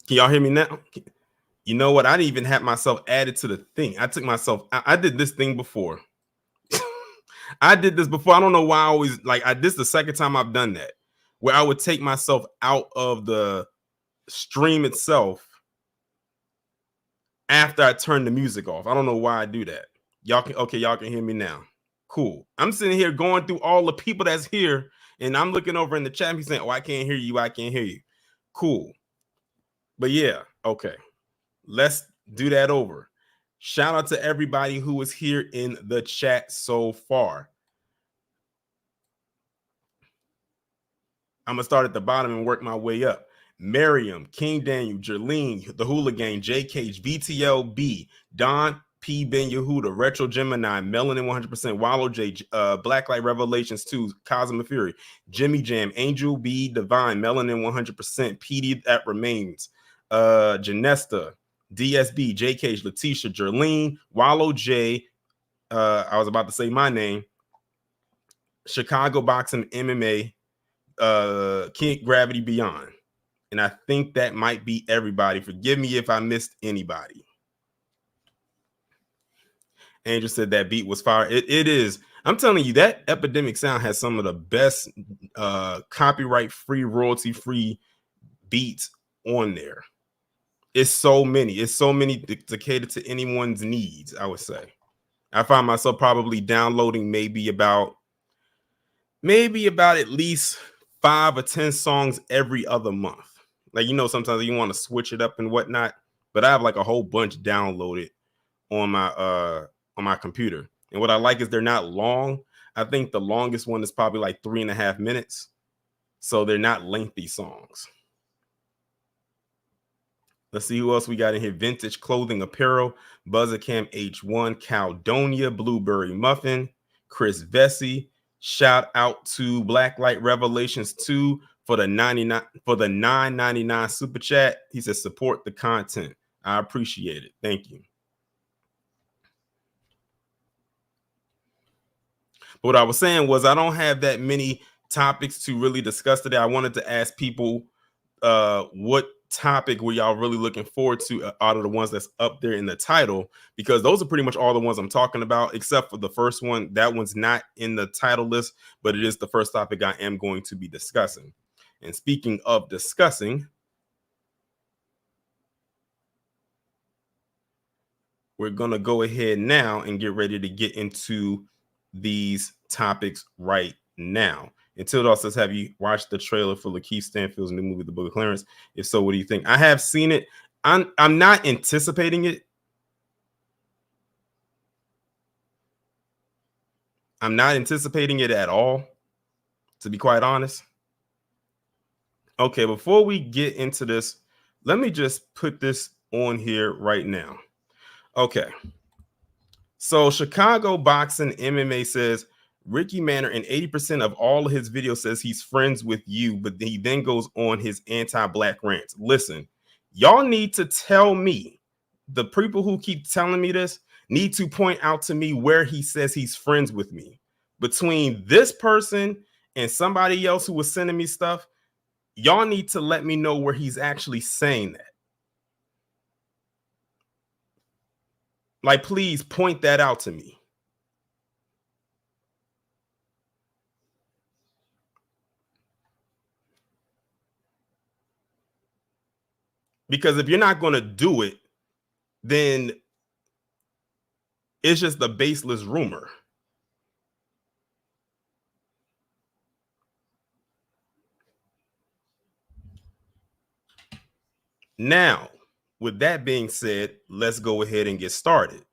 Can y'all hear me now? You know what? I didn't even have myself added to the thing. I took myself. I did this thing before. I did this before. I don't know why I always this is the second time I've done that, where I would take myself out of the stream itself after I turn the music off. I don't know why I do that. Y'all can hear me now. Cool. I'm sitting here going through all the people that's here, and I'm looking over in the chat and he's saying, "Oh, I can't hear you. I can't hear you." Cool. But yeah, okay. Let's do that over. Shout out to everybody who is here in the chat so far. I'm gonna start at the bottom and work my way up. Miriam, King Daniel, Jerlene, The Hooligan, JK, VTLB, Don P. Ben Yehuda, Retro Gemini, Melanin 100%, Wallow J, Blacklight Revelations 2, Cosmic Fury, Jimmy Jam, Angel B. Divine, Melanin 100%, PD That Remains, Janesta, DSB, JK, Letitia, Jerlene, Wallow J, I was about to say my name, Chicago Boxing MMA, King Gravity Beyond. And I think that might be everybody. Forgive me if I missed anybody. Angel said that beat was fire. It is. I'm telling you, that Epidemic Sound has some of the best copyright-free, royalty-free beats on there. It's so many to cater to anyone's needs, I would say. I find myself probably downloading maybe about at least 5 or 10 songs every other month. Like, sometimes you want to switch it up and whatnot, but I have like a whole bunch downloaded on my computer. And what I like is they're not long. I think the longest one is probably like 3.5 minutes. So they're not lengthy songs. Let's see who else we got in here. Vintage Clothing Apparel, Buzzercam H1, Caledonia, Blueberry Muffin, Chris Vesey. Shout out to Blacklight Revelations 2 for the $9.99 super chat. He says support the content. I appreciate it. Thank you. But what I was saying was I don't have that many topics to really discuss today. I wanted to ask people what topic were y'all really looking forward to out of the ones that's up there in the title, because those are pretty much all the ones I'm talking about, except for the first one. That one's not in the title list, but it is the first topic I am going to be discussing. And speaking of discussing, we're going to go ahead now and get ready to get into these topics right now. And Tilda says, have you watched the trailer for Lakeith Stanfield's new movie, The Book of Clarence? If so, what do you think? I have seen it. I'm not anticipating it. I'm not anticipating it at all, to be quite honest. Okay, before we get into this, let me just put this on here right now. Okay. So Chicago Boxing MMA says, Ricky Manor in 80% of all of his videos says he's friends with you, but he then goes on his anti-black rants. Listen, y'all need to tell me, the people who keep telling me this need to point out to me where he says he's friends with me. Between this person and somebody else who was sending me stuff, y'all need to let me know where he's actually saying that. Like, please point that out to me. Because if you're not going to do it, then it's just a baseless rumor. Now, with that being said, let's go ahead and get started.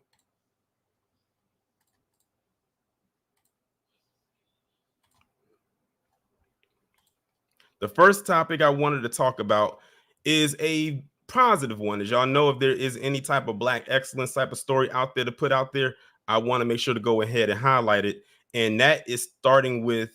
The first topic I wanted to talk about is a positive one. As y'all know, if there is any type of black excellence type of story out there to put out there, I want to make sure to go ahead and highlight it. And that is starting with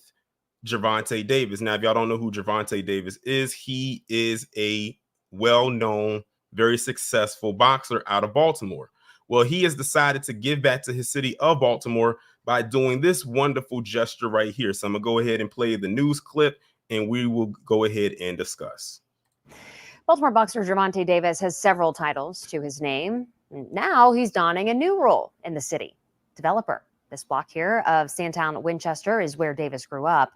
Gervonta Davis. Now, if y'all don't know who Gervonta Davis is, he is a well-known, very successful boxer out of Baltimore. Well, he has decided to give back to his city of Baltimore by doing this wonderful gesture right here. So I'm going to go ahead and play the news clip, and we will go ahead and discuss. Baltimore boxer Gervonta Davis has several titles to his name. Now he's donning a new role in the city, developer. This block here of Sandtown, Winchester, is where Davis grew up.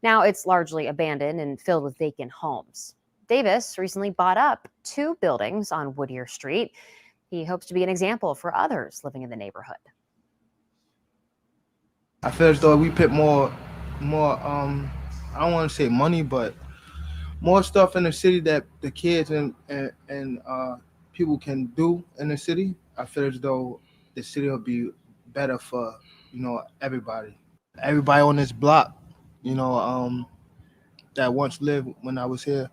Now it's largely abandoned and filled with vacant homes. Davis recently bought up 2 buildings on Whittier Street. He hopes to be an example for others living in the neighborhood. I feel as though we put more, I don't want to say money, but more stuff in the city that the kids and people can do in the city. I feel as though the city will be better for everybody. Everybody on this block, that once lived when I was here.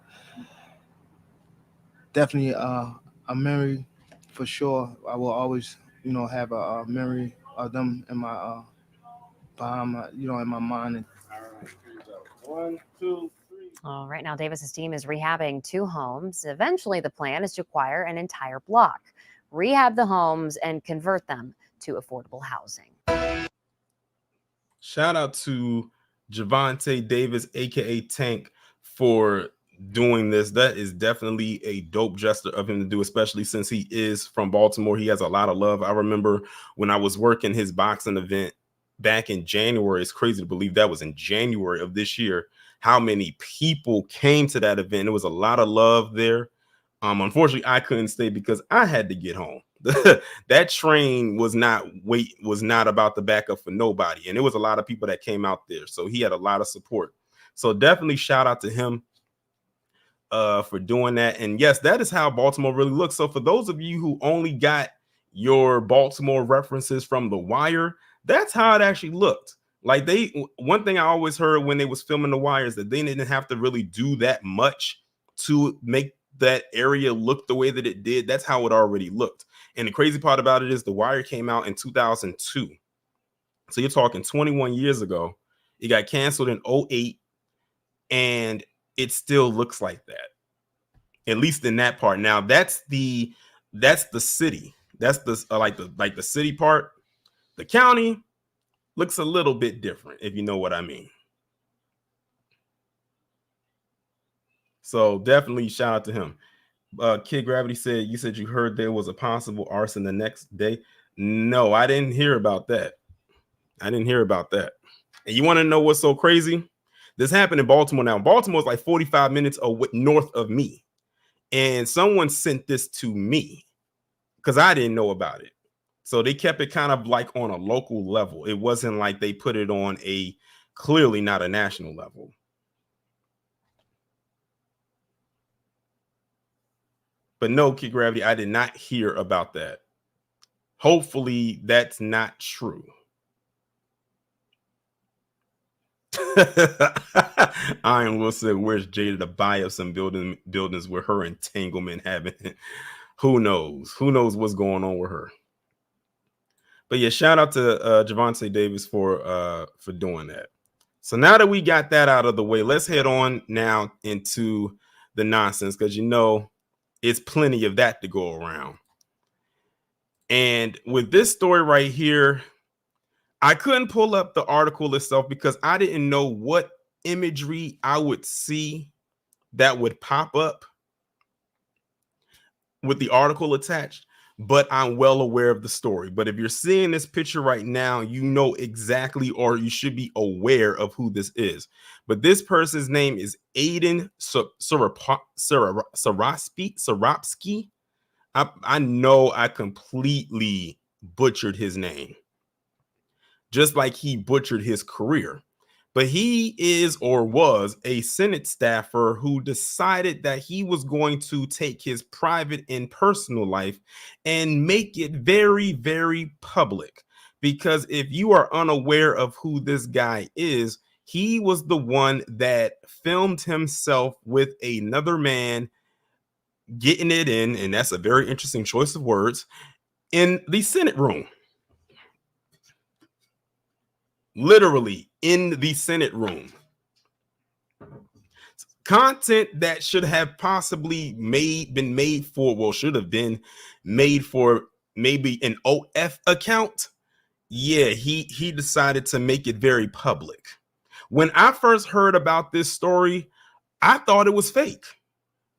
Definitely a memory for sure. I will always have a memory of them in my behind my in my mind. One, two, three. Right now, Davis's team is rehabbing 2 homes. Eventually, the plan is to acquire an entire block, rehab the homes, and convert them to affordable housing. Shout out to Gervonta Davis, aka Tank, for doing this. That is definitely a dope gesture of him to do, especially since he is from Baltimore. He has a lot of love. I remember when I was working his boxing event back in January. It's crazy to believe that was in January of this year. How many people came to that event? There was a lot of love there. Unfortunately, I couldn't stay because I had to get home. That train was not about the backup for nobody, and there was a lot of people that came out there, so he had a lot of support. So definitely shout out to him for doing that. And yes, that is how Baltimore really looks. So for those of you who only got your Baltimore references from The Wire, that's how it actually looked. Like one thing I always heard when they was filming The Wire is that they didn't have to really do that much to make that area look the way that it did. That's how it already looked. And the crazy part about it is The Wire came out in 2002. So you're talking 21 years ago. It got canceled in 2008, and it still looks like that. At least in that part. Now that's the city. That's the like the city part. The county looks a little bit different, if you know what I mean. So definitely shout out to him. Kid Gravity said, you said you heard there was a possible arson the next day. No, I didn't hear about that. And you want to know what's so crazy? This happened in Baltimore. Now, Baltimore is like 45 minutes north of me. And someone sent this to me because I didn't know about it. So they kept it kind of like on a local level. It wasn't like they put it on a clearly not a national level. But no, Kid Gravity, I did not hear about that. Hopefully that's not true. Iron Will said, where's Jada to buy up some buildings with her entanglement having? Who knows? Who knows what's going on with her? But yeah, shout out to Gervonta Davis for doing that. So now that we got that out of the way, let's head on now into the nonsense, because it's plenty of that to go around. And with this story right here, I couldn't pull up the article itself because I didn't know what imagery I would see that would pop up with the article attached, but I'm well aware of the story. But if you're seeing this picture right now, you know exactly, or you should be aware of who this is. But this person's name is Aidan Sarapsky. I know I completely butchered his name, just like he butchered his career. But he is or was a Senate staffer who decided that he was going to take his private and personal life and make it very, very public. Because if you are unaware of who this guy is, he was the one that filmed himself with another man getting it in, and that's a very interesting choice of words, in the Senate room. Literally in the Senate room. Content that should have possibly should have been made for maybe an OF account. Yeah, he decided to make it very public. When I first heard about this story, I thought it was fake.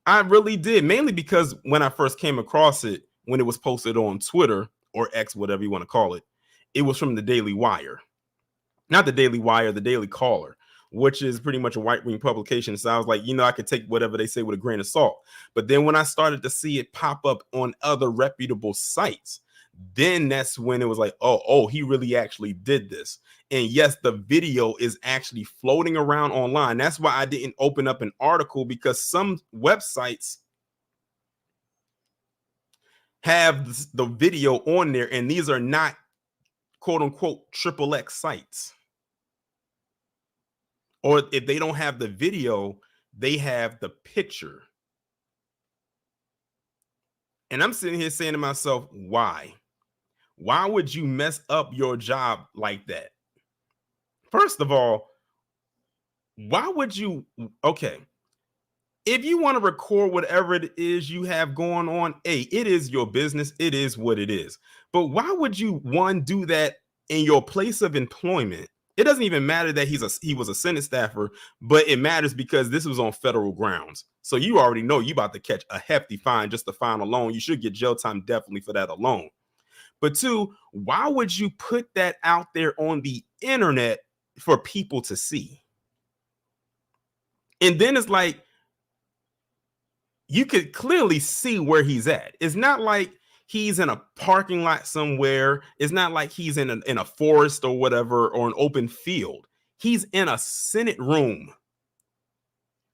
I really did, mainly because when I first came across it, when it was posted on Twitter or X, whatever you want to call it, it was from the Daily Wire. Not the Daily Wire, the Daily Caller, which is pretty much a right-wing publication. So I was like, I could take whatever they say with a grain of salt. But then when I started to see it pop up on other reputable sites, then that's when it was like, oh, he really actually did this. And yes, the video is actually floating around online. That's why I didn't open up an article, because some websites have the video on there, and these are not quote unquote XXX sites. Or if they don't have the video, they have the picture. And I'm sitting here saying to myself, why? Why would you mess up your job like that? First of all, why would you? Okay, if you want to record whatever it is you have going on, it is your business. It is what it is. But why would you, one, do that in your place of employment? It doesn't even matter that he was a Senate staffer, but it matters because this was on federal grounds. So you already know you about to catch a hefty fine. Just the fine alone, you should get jail time definitely for that alone. But two, why would you put that out there on the internet for people to see? And then it's like, you could clearly see where he's at. It's not like he's in a parking lot somewhere. It's not like he's in a forest or whatever, or an open field. He's in a Senate room.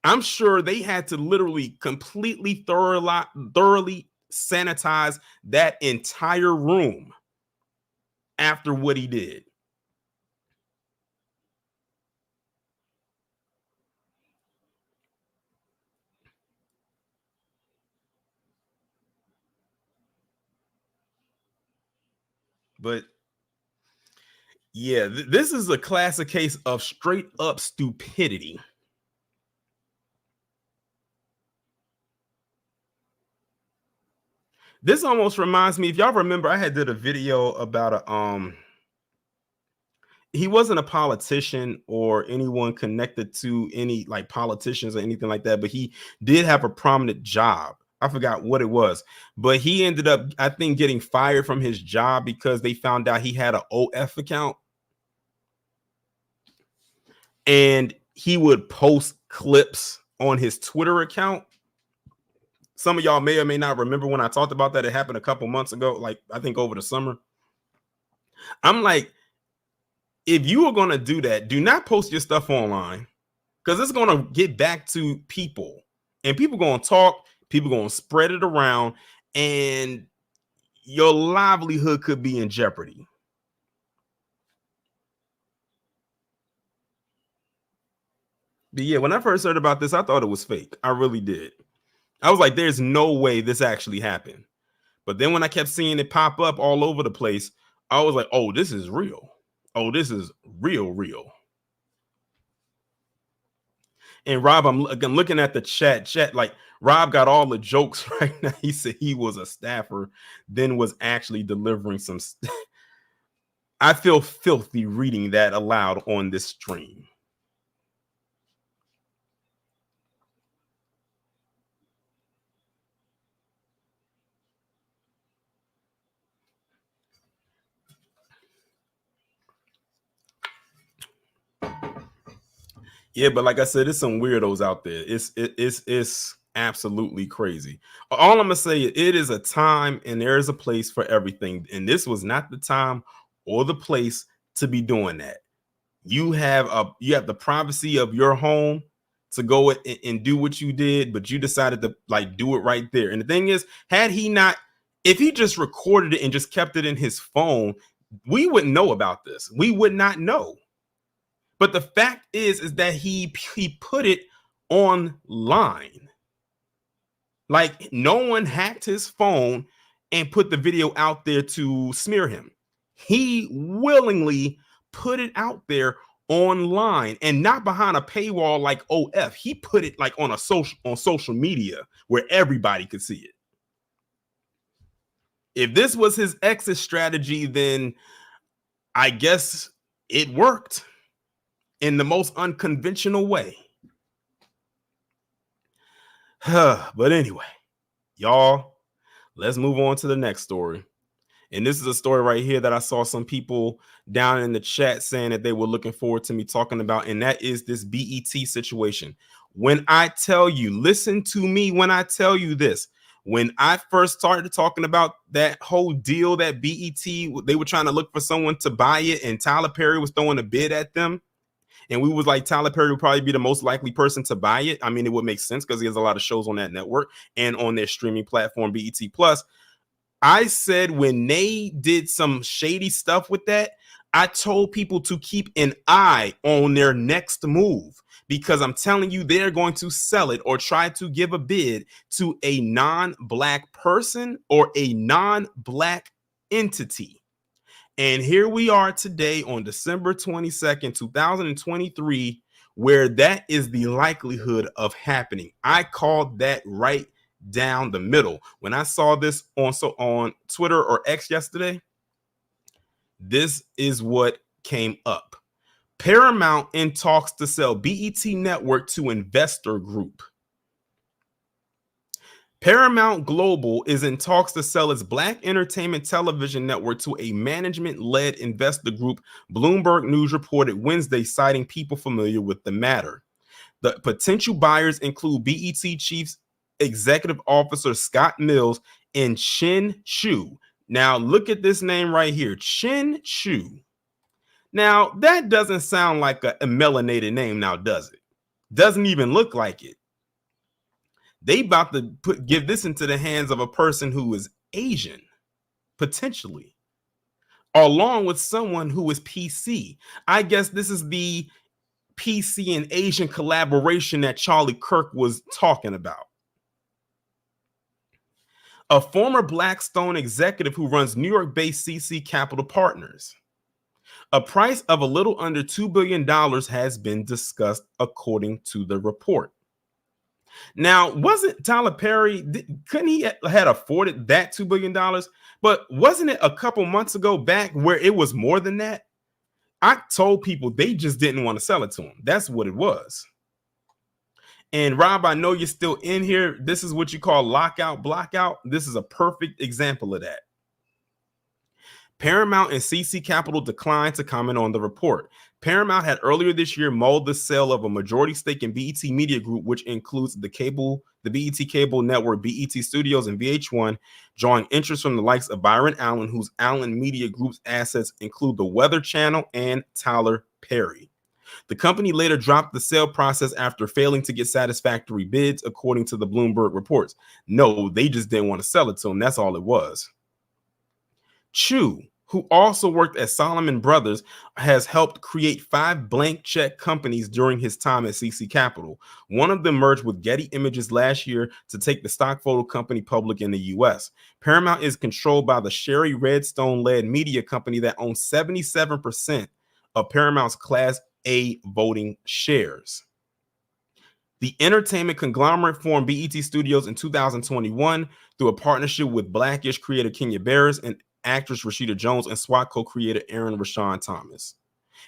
I'm sure they had to literally completely thoroughly sanitize that entire room after what he did. But yeah, this is a classic case of straight up stupidity. This almost reminds me, if y'all remember, I had did a video about he wasn't a politician or anyone connected to any like politicians or anything like that, but he did have a prominent job. I forgot what it was, but he ended up, I think, getting fired from his job because they found out he had an OF account. And he would post clips on his Twitter account. Some of y'all may or may not remember when I talked about that. It happened a couple months ago, like I think over the summer. I'm like, if you are going to do that, do not post your stuff online, because it's going to get back to people, and people going to talk, people going to spread it around, and your livelihood could be in jeopardy. But yeah, when I first heard about this, I thought it was fake. I really did. I was like, there's no way this actually happened. But then when I kept seeing it pop up all over the place, I was like, oh, this is real. Oh, this is real. And Rob, I'm looking at the chat, like Rob got all the jokes right now. He said he was a staffer, then was actually delivering some. I feel filthy reading that aloud on this stream. Yeah, but like I said, there's some weirdos out there. It's absolutely crazy. All I'm gonna say is it is a time and there is a place for everything. And this was not the time or the place to be doing that. You have the privacy of your home to go and do what you did, but you decided to like do it right there. And the thing is, if he just recorded it and just kept it in his phone, we wouldn't know about this. We would not know. But the fact is that he put it online. Like no one hacked his phone and put the video out there to smear him. He willingly put it out there online and not behind a paywall like OF. He put it like on social media where everybody could see it. If this was his exit strategy, then I guess it worked in the most unconventional way. But anyway, y'all, let's move on to the next story. And this is a story right here that I saw some people down in the chat saying that they were looking forward to me talking about, and that is this BET situation. When I tell you, listen to me when I tell you this. When I first started talking about that whole deal that BET, they were trying to look for someone to buy it, and Tyler Perry was throwing a bid at them. And we was like, Tyler Perry would probably be the most likely person to buy it. I mean, it would make sense because he has a lot of shows on that network and on their streaming platform, BET Plus. I said when they did some shady stuff with that, I told people to keep an eye on their next move, because I'm telling you, they're going to sell it or try to give a bid to a non-black person or a non-black entity. And here we are today on December 22nd, 2023, where that is the likelihood of happening. I called that right down the middle. When I saw this on Twitter or X yesterday, this is what came up. Paramount in talks to sell BET Network to investor group. Paramount Global is in talks to sell its Black Entertainment Television network to a management-led investor group, Bloomberg News reported Wednesday, citing people familiar with the matter. The potential buyers include BET Chief Executive Officer Scott Mills and Chin Chu. Now, look at this name right here, Chin Chu. Now, that doesn't sound like a melanated name now, does it? Doesn't even look like it. They about to give this into the hands of a person who is Asian, potentially, along with someone who is PC. I guess this is the PC and Asian collaboration that Charlie Kirk was talking about. A former Blackstone executive who runs New York-based CC Capital Partners. A price of a little under $2 billion has been discussed, according to the report. Now, wasn't Tyler Perry, couldn't he had afforded that $2 billion? But wasn't it a couple months ago back where it was more than that? I told people they just didn't want to sell it to him. That's what it was. And Rob, I know you're still in here. This is what you call lockout, blockout. This is a perfect example of that. Paramount and CC Capital declined to comment on the report. Paramount had earlier this year mulled the sale of a majority stake in BET Media Group, which includes the BET Cable Network, BET Studios, and VH1, drawing interest from the likes of Byron Allen, whose Allen Media Group's assets include the Weather Channel and Tyler Perry. The company later dropped the sale process after failing to get satisfactory bids, according to the Bloomberg reports. No, they just didn't want to sell it to him. That's all it was. Chu, who also worked at Solomon Brothers, has helped create 5 blank check companies during his time at CC Capital. One of them merged with Getty Images last year to take the stock photo company public in the U.S. Paramount is controlled by the Sherry Redstone-led media company that owns 77% of Paramount's Class A voting shares. The entertainment conglomerate formed BET Studios in 2021 through a partnership with Blackish creator Kenya Barris and actress Rashida Jones and SWAT co-creator Aaron Rashawn Thomas.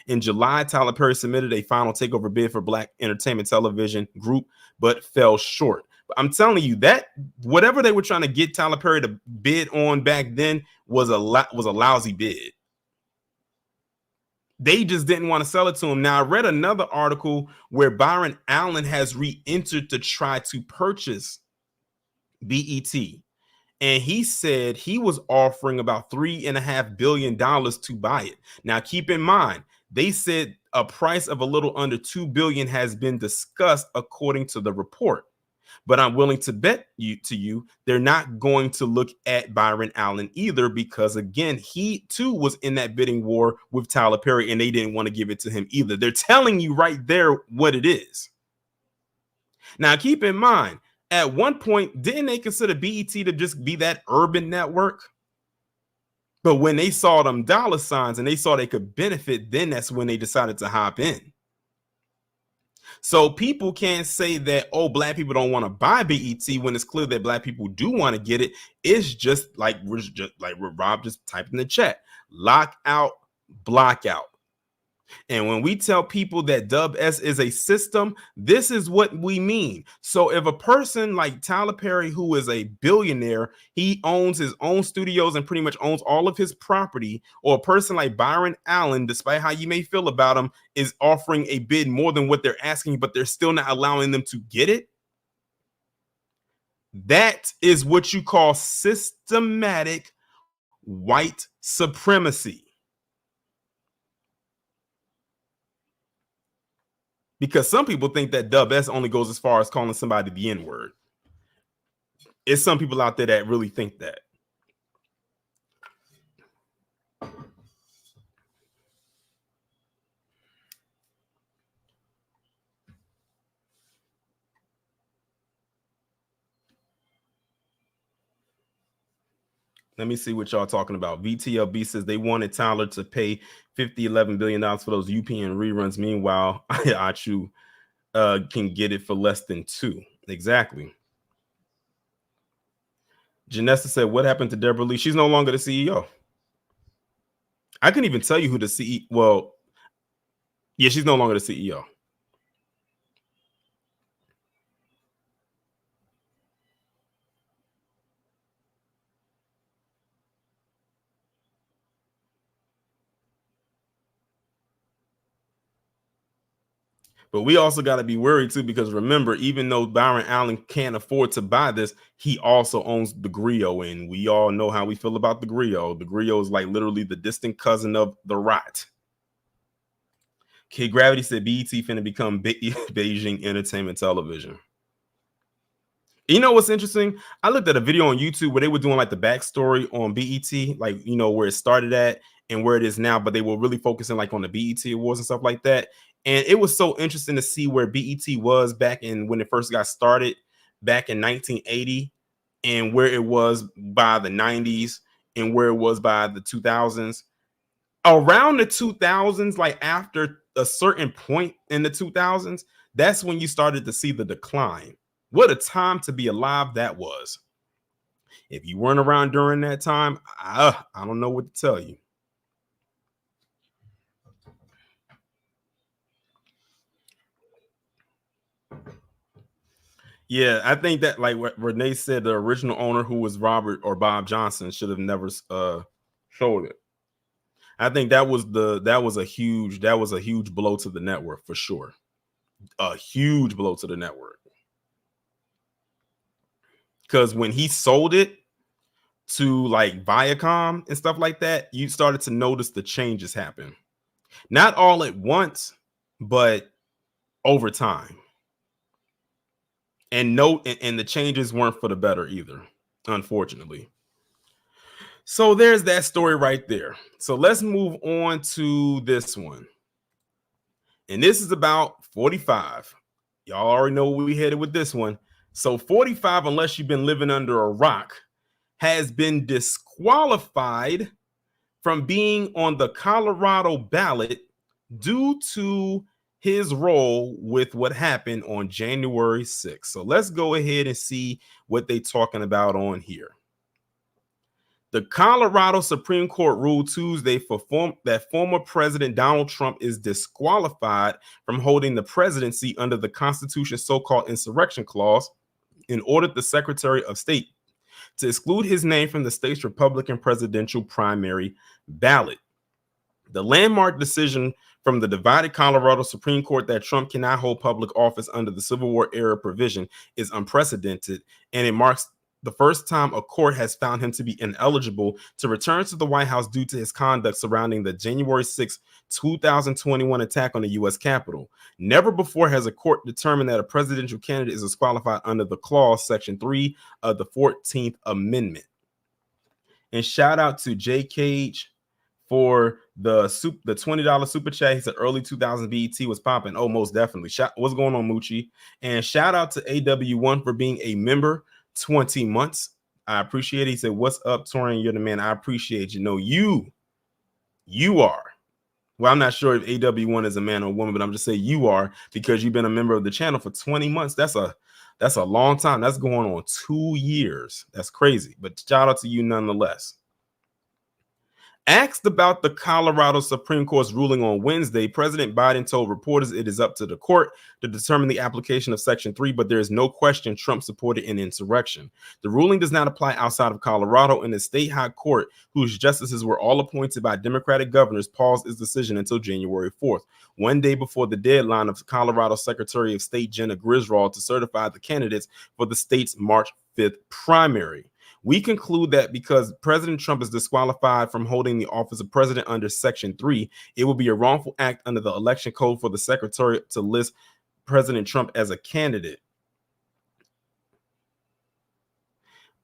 In July, Tyler Perry submitted a final takeover bid for Black Entertainment Television Group, but fell short. But I'm telling you that whatever they were trying to get Tyler Perry to bid on back then was a lousy bid. They just didn't want to sell it to him. Now, I read another article where Byron Allen has re-entered to try to purchase BET. And he said he was offering about $3.5 billion to buy it. Now, keep in mind, they said a price of a little under $2 billion has been discussed, according to the report. But I'm willing to bet you they're not going to look at Byron Allen either, because, again, he too was in that bidding war with Tyler Perry, and they didn't want to give it to him either. They're telling you right there what it is. Now, keep in mind, at one point, didn't they consider BET to just be that urban network? But when they saw them dollar signs and they saw they could benefit, then that's when they decided to hop in. So people can't say that, oh, Black people don't want to buy BET when it's clear that Black people do want to get it. It's just like Rob just typed in the chat. Lockout, blockout. And when we tell people that Dub S is a system, this is what we mean. So if a person like Tyler Perry, who is a billionaire, he owns his own studios and pretty much owns all of his property, or a person like Byron Allen, despite how you may feel about him, is offering a bid more than what they're asking, but they're still not allowing them to get it. That is what you call systematic white supremacy. Because some people think that Dub S only goes as far as calling somebody the N-word. It's some people out there that really think that. Let me see what y'all talking about. VTLB says they wanted Tyler to pay $11 billion for those UPN reruns. Meanwhile, Achu can get it for less than $2. Exactly. Janessa said, what happened to Deborah Lee? She's no longer the CEO. I couldn't even tell you who the CEO. Well, yeah, she's no longer the CEO. But we also got to be worried too, because remember, even though Byron Allen can't afford to buy this, he also owns the Griot, and we all know how we feel about the Griot. The Griot is like literally the distant cousin of the Rot. K Gravity said BET finna become Beijing Entertainment Television. You know what's interesting? I looked at a video on YouTube where they were doing like the backstory on BET, like, you know, where it started at and where it is now, but they were really focusing like on the BET Awards and stuff like that. And it was so interesting to see where BET was back in when it first got started back in 1980 and where it was by the 90s and where it was by the 2000s. Around the 2000s, like after a certain point in the 2000s, that's when you started to see the decline. What a time to be alive that was. If you weren't around during that time, I don't know what to tell you. Yeah, I think that, like what Renee said, the original owner, who was Robert or Bob Johnson, should have never sold it. I think that was a huge blow to the network for sure. A huge blow to the network. Because when he sold it to like Viacom and stuff like that, you started to notice the changes happen. Not all at once, but over time. And the changes weren't for the better either, unfortunately. So there's that story right there. So let's move on to this one. And this is about 45. Y'all already know where we headed with this one. So 45, unless you've been living under a rock, has been disqualified from being on the Colorado ballot due to his role with what happened on January 6th. So let's go ahead and see what they're talking about on here. The Colorado Supreme Court ruled Tuesday that former President Donald Trump is disqualified from holding the presidency under the Constitution's so-called insurrection clause and ordered the Secretary of State to exclude his name from the state's Republican presidential primary ballot. The landmark decision from the divided Colorado Supreme Court that Trump cannot hold public office under the Civil War era provision is unprecedented, and it marks the first time a court has found him to be ineligible to return to the White House due to his conduct surrounding the January 6, 2021 attack on the U.S. Capitol. Never before has a court determined that a presidential candidate is disqualified under the clause, Section 3 of the 14th Amendment. And shout out to J. Cage for the $20 super chat. He said early 2000s BET was popping. Oh, most definitely. What's going on, Moochie? And shout out to AW1 for being a member 20 months. I appreciate it. He said, what's up, Torian? You're the man. I appreciate you. No, you are. Well, I'm not sure if AW1 is a man or woman, but I'm just saying you are, because you've been a member of the channel for 20 months. That's a long time. That's going on 2 years. That's crazy. But shout out to you nonetheless. Asked about the Colorado Supreme Court's ruling on Wednesday, President Biden told reporters it is up to the court to determine the application of Section 3, but there is no question Trump supported an insurrection. The ruling does not apply outside of Colorado, and the state high court, whose justices were all appointed by Democratic governors, paused its decision until January 4th, one day before the deadline of Colorado Secretary of State Jenna Griswold to certify the candidates for the state's March 5th primary. We conclude that because President Trump is disqualified from holding the office of president under Section 3, it will be a wrongful act under the election code for the secretary to list President Trump as a candidate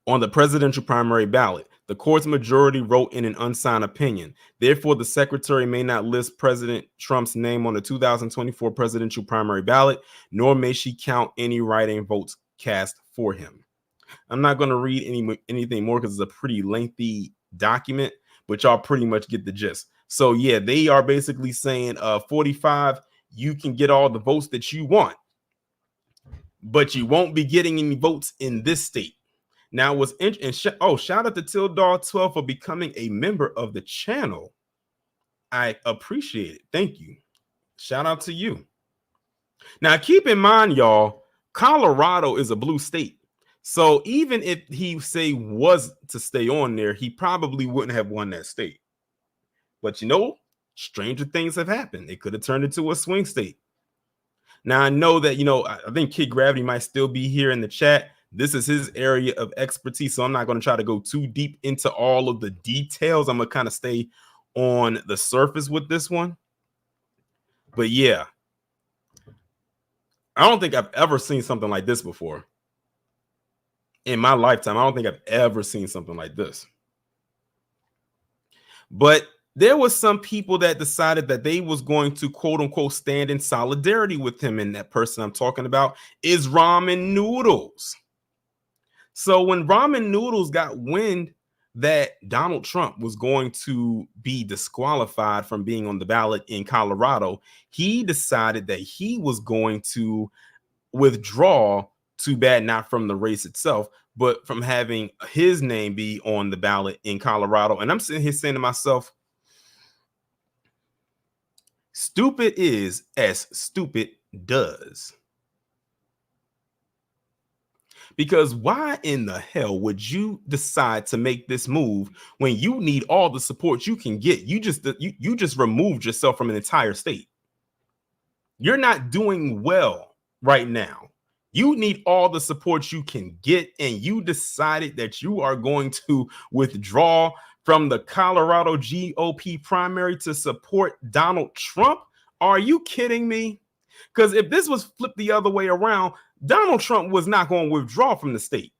on the presidential primary ballot. The court's majority wrote in an unsigned opinion. Therefore, the secretary may not list President Trump's name on the 2024 presidential primary ballot, nor may she count any write-in votes cast for him. I'm not going to read anything more because it's a pretty lengthy document, but y'all pretty much get the gist. So yeah, they are basically saying 45, you can get all the votes that you want, but you won't be getting any votes in this state. Now was shout out to Tildar12 for becoming a member of the channel. I appreciate it. Thank you. Shout out to you. Now keep in mind, y'all, Colorado is a blue state. So even if he was to stay on there, he probably wouldn't have won that state. But stranger things have happened. It could have turned into a swing state. Now I know that, I think Kid Gravity might still be here in the chat. This is his area of expertise, so I'm not going to try to go too deep into all of the details. I'm going to kind of stay on the surface with this one. But yeah, I don't think I've ever seen something like this before. In my lifetime, I don't think I've ever seen something like this. But there was some people that decided that they was going to quote unquote stand in solidarity with him. And that person I'm talking about is Ramen Noodles. So when Ramen Noodles got wind that Donald Trump was going to be disqualified from being on the ballot in Colorado, he decided that he was going to withdraw. Too bad not from the race itself, but from having his name be on the ballot in Colorado. And I'm sitting here saying to myself, stupid is as stupid does. Because why in the hell would you decide to make this move when you need all the support you can get? You just removed yourself from an entire state. You're not doing well right now. You need all the support you can get, and you decided that you are going to withdraw from the Colorado GOP primary to support Donald Trump. Are you kidding me? Because if this was flipped the other way around, Donald Trump was not going to withdraw from the state.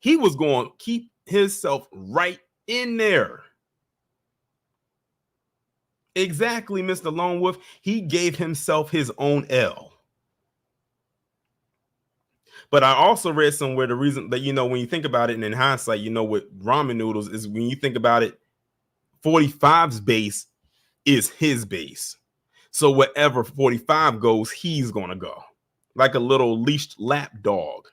He was going to keep himself right in there. Exactly, Mr. Lone Wolf. He gave himself his own L. But I also read somewhere the reason that, when you think about it, and in hindsight, with Ramen Noodles is when you think about it, 45's base is his base. So wherever 45 goes, he's going to go like a little leashed lap dog.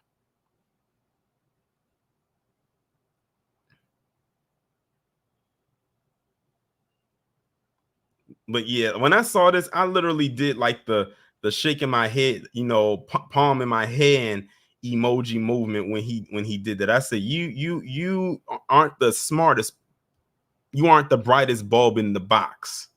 But yeah, when I saw this, I literally did like the shaking my head, palm in my hand emoji movement when he did that. I said, you aren't the smartest, you aren't the brightest bulb in the box.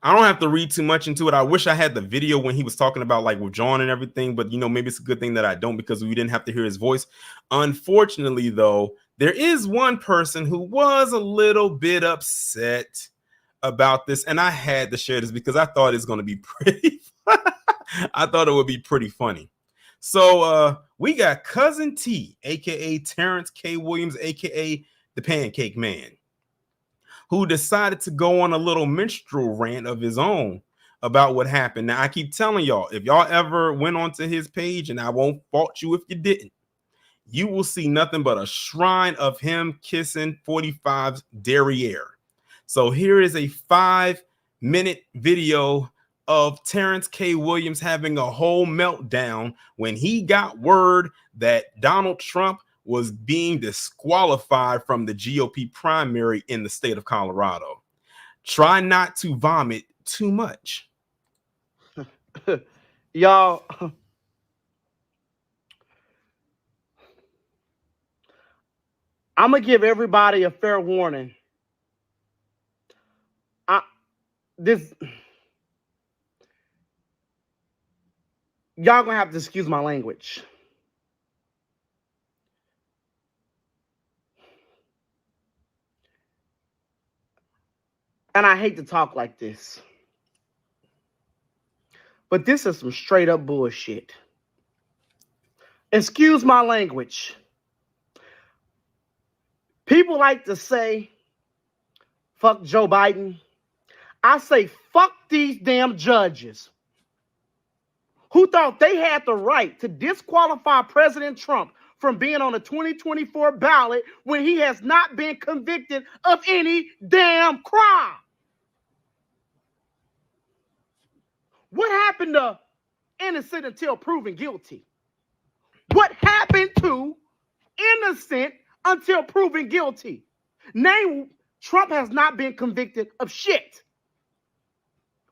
I don't have to read too much into it. I wish I had the video when he was talking about like withdrawing and everything, but maybe it's a good thing that I don't, because we didn't have to hear his voice. Unfortunately, though, there is one person who was a little bit upset about this, and I had to share this because I thought it's going to be pretty I thought it would be pretty funny. So we got Cousin T, aka Terence K. Williams, aka the Pancake Man, who decided to go on a little minstrel rant of his own about what happened. Now, I keep telling y'all, if y'all ever went onto his page, and I won't fault you if you didn't, you will see nothing but a shrine of him kissing 45's derriere. So here is a 5-minute video of Terence K. Williams having a whole meltdown when he got word that Donald Trump was being disqualified from the GOP primary in the state of Colorado. Try not to vomit too much. Y'all, I'm going to give everybody a fair warning. Y'all going to have to excuse my language. And I hate to talk like this, but this is some straight up bullshit. Excuse my language. People like to say, fuck Joe Biden. I say, fuck these damn judges who thought they had the right to disqualify President Trump from being on the 2024 ballot when he has not been convicted of any damn crime. What happened to innocent until proven guilty? What happened to innocent until proven guilty? Name, Trump has not been convicted of shit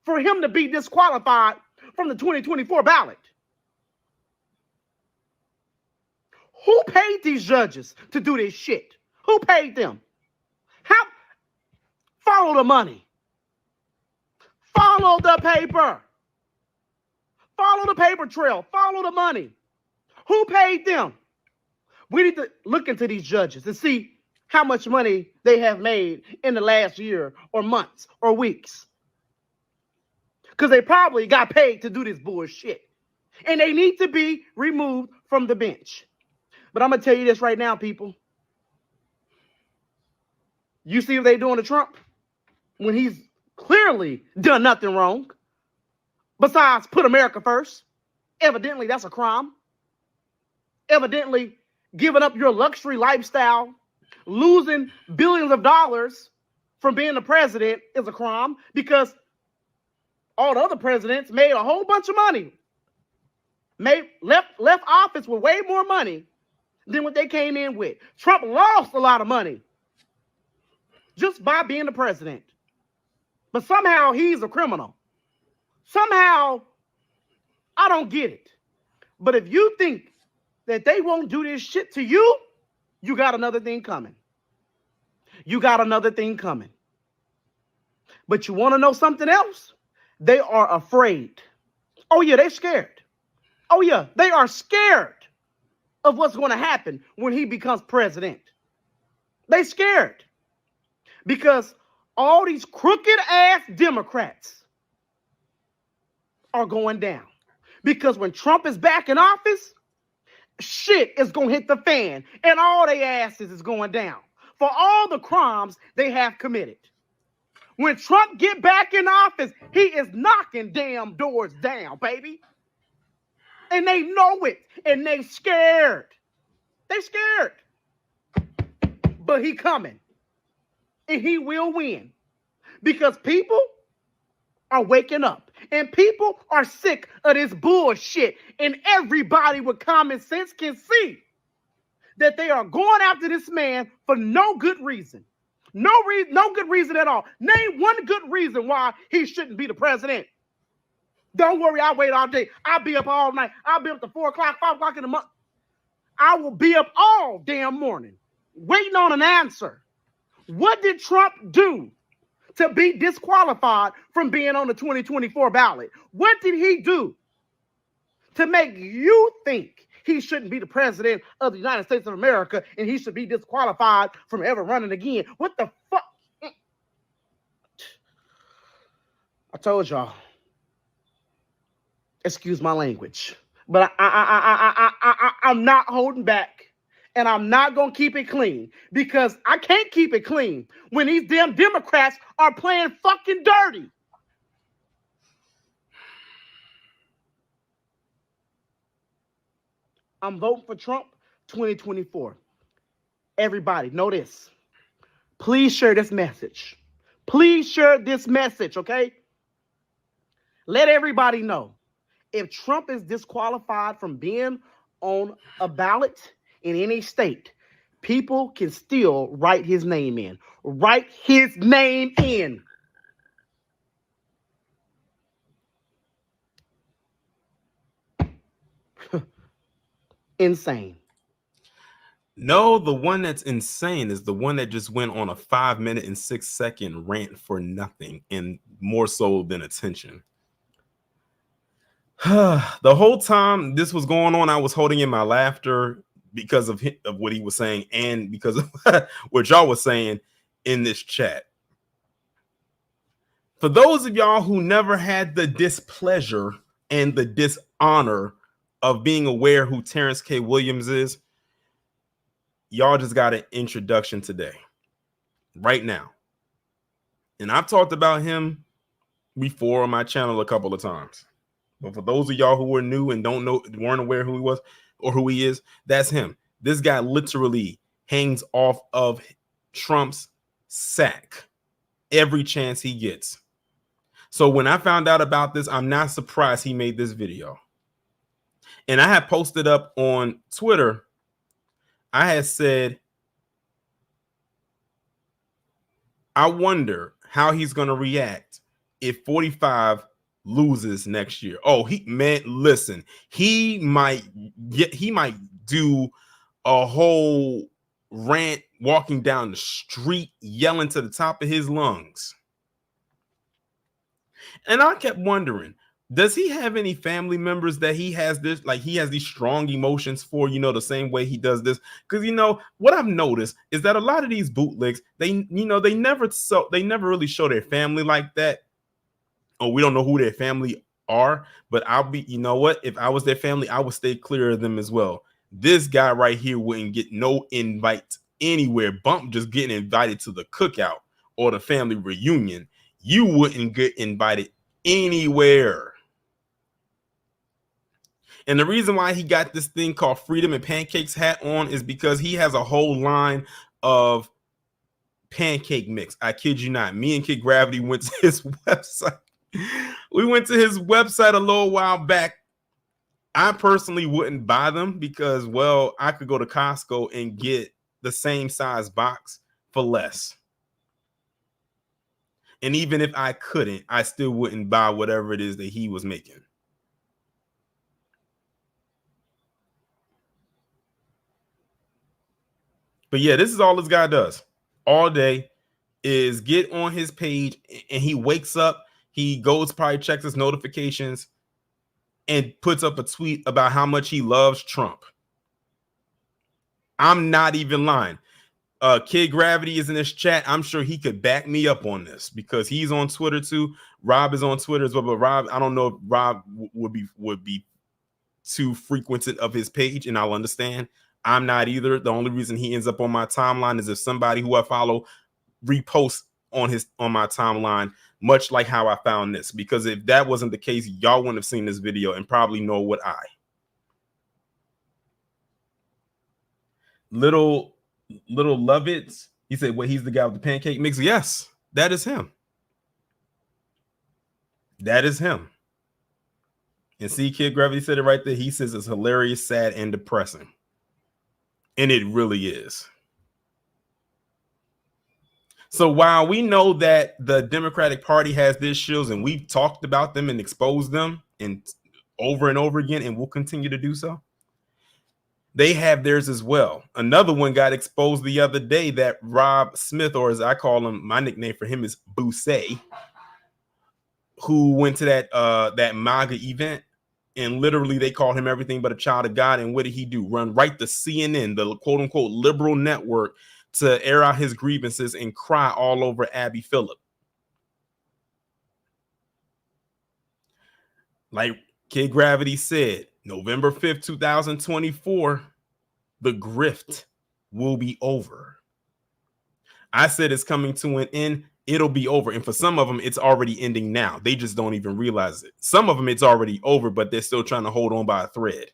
for him to be disqualified from the 2024 ballot. Who paid these judges to do this shit? Who paid them? How? Follow the money. Follow the paper. Follow the paper trail. Follow the money. Who paid them? We need to look into these judges and see how much money they have made in the last year or months or weeks. Because they probably got paid to do this bullshit. And they need to be removed from the bench. But I'm going to tell you this right now, people. You see what they're doing to Trump when he's clearly done nothing wrong besides put America first. Evidently, that's a crime. Evidently, giving up your luxury lifestyle, losing billions of dollars from being the president is a crime because all the other presidents made a whole bunch of money. Left office with way more money than what they came in with. Trump lost a lot of money just by being the president. But somehow he's a criminal. Somehow, I don't get it. But if you think that they won't do this shit to you, you got another thing coming. You got another thing coming. But you want to know something else? They are afraid. Oh, yeah, they're scared. Oh, yeah, they are scared of what's going to happen when he becomes president. They scared because all these crooked ass Democrats are going down. Because when Trump is back in office, shit is going to hit the fan and all their asses is going down for all the crimes they have committed. When Trump get back in office, he is knocking damn doors down, baby. And they know it. And they scared. They scared. But he coming. And he will win. Because people are waking up. And people are sick of this bullshit. And everybody with common sense can see that they are going after this man for no good reason. No good reason at all. Name one good reason why he shouldn't be the president. Don't worry, I'll wait all day. I'll be up all night. I'll be up to 4 o'clock, 5 o'clock in the month. I will be up all damn morning waiting on an answer. What did Trump do to be disqualified from being on the 2024 ballot? What did he do to make you think he shouldn't be the president of the United States of America and he should be disqualified from ever running again? What the fuck? I told y'all. Excuse my language. But I'm not holding back. And I'm not going to keep it clean. Because I can't keep it clean when these damn Democrats are playing fucking dirty. I'm voting for Trump 2024. Everybody, know this. Please share this message. Please share this message, okay? Let everybody know. If Trump is disqualified from being on a ballot, in any state, people can still write his name in. Write his name in. Insane. No, the one that's insane is the one that just went on a 5-minute and 6-second rant for nothing and more so than attention. The whole time this was going on, I was holding in my laughter because of what he was saying and because of what y'all was saying in this chat. For those of y'all who never had the displeasure and the dishonor of being aware who Terence K. Williams is, y'all just got an introduction today, right now. And I've talked about him before on my channel a couple of times. But for those of y'all who are new and weren't aware who he was or who he is, that's him. This guy literally hangs off of Trump's sack every chance he gets. So when I found out about this, I'm not surprised he made this video. And I had posted up on Twitter, I had said, I wonder how he's going to react if 45 loses next year. Oh, listen, he might do a whole rant walking down the street, yelling to the top of his lungs. And I kept wondering, does he have any family members that he has this, like he has these strong emotions for, the same way he does this? Because what I've noticed is that a lot of these bootlegs, they never really show their family like that. Oh, we don't know who their family are, but if I was their family, I would stay clear of them as well. This guy right here wouldn't get no invite anywhere. Bump just getting invited to the cookout or the family reunion. You wouldn't get invited anywhere. And the reason why he got this thing called Freedom and Pancakes hat on is because he has a whole line of pancake mix. I kid you not. Me and Kid Gravity went to his website. We went to his website a little while back. I personally wouldn't buy them because, well, I could go to Costco and get the same size box for less. And even if I couldn't, I still wouldn't buy whatever it is that he was making. But yeah, this is all this guy does all day is get on his page, and he wakes up, he goes, probably checks his notifications and puts up a tweet about how much he loves Trump. I'm not even lying. Kid Gravity is in this chat. I'm sure he could back me up on this because he's on Twitter too. Rob is on Twitter as well, but Rob, I don't know if Rob would be too frequented of his page, and I'll understand. I'm not either. The only reason he ends up on my timeline is if somebody who I follow reposts on my timeline, much like how I found this. Because if that wasn't the case, y'all wouldn't have seen this video and probably know what Little Lovitz, he said, well, he's the guy with the pancake mix. Yes, that is him. That is him. And see, Kid Gravity said it right there. He says it's hilarious, sad, and depressing. And it really is. So while we know that the Democratic Party has their shields, and we've talked about them and exposed them and over again, and we'll continue to do so, they have theirs as well. Another one got exposed the other day, that Rob Smith, or as I call him, my nickname for him is Bousse, who went to that MAGA event, and literally they called him everything but a child of God. And what did he do? Run right to CNN, the quote unquote liberal network, to air out his grievances and cry all over Abby Phillip. Like Kid Gravity said, November 5th, 2024, the grift will be over. I said it's coming to an end. It'll be over. And for some of them, it's already ending now. They just don't even realize it. Some of them, it's already over, but they're still trying to hold on by a thread.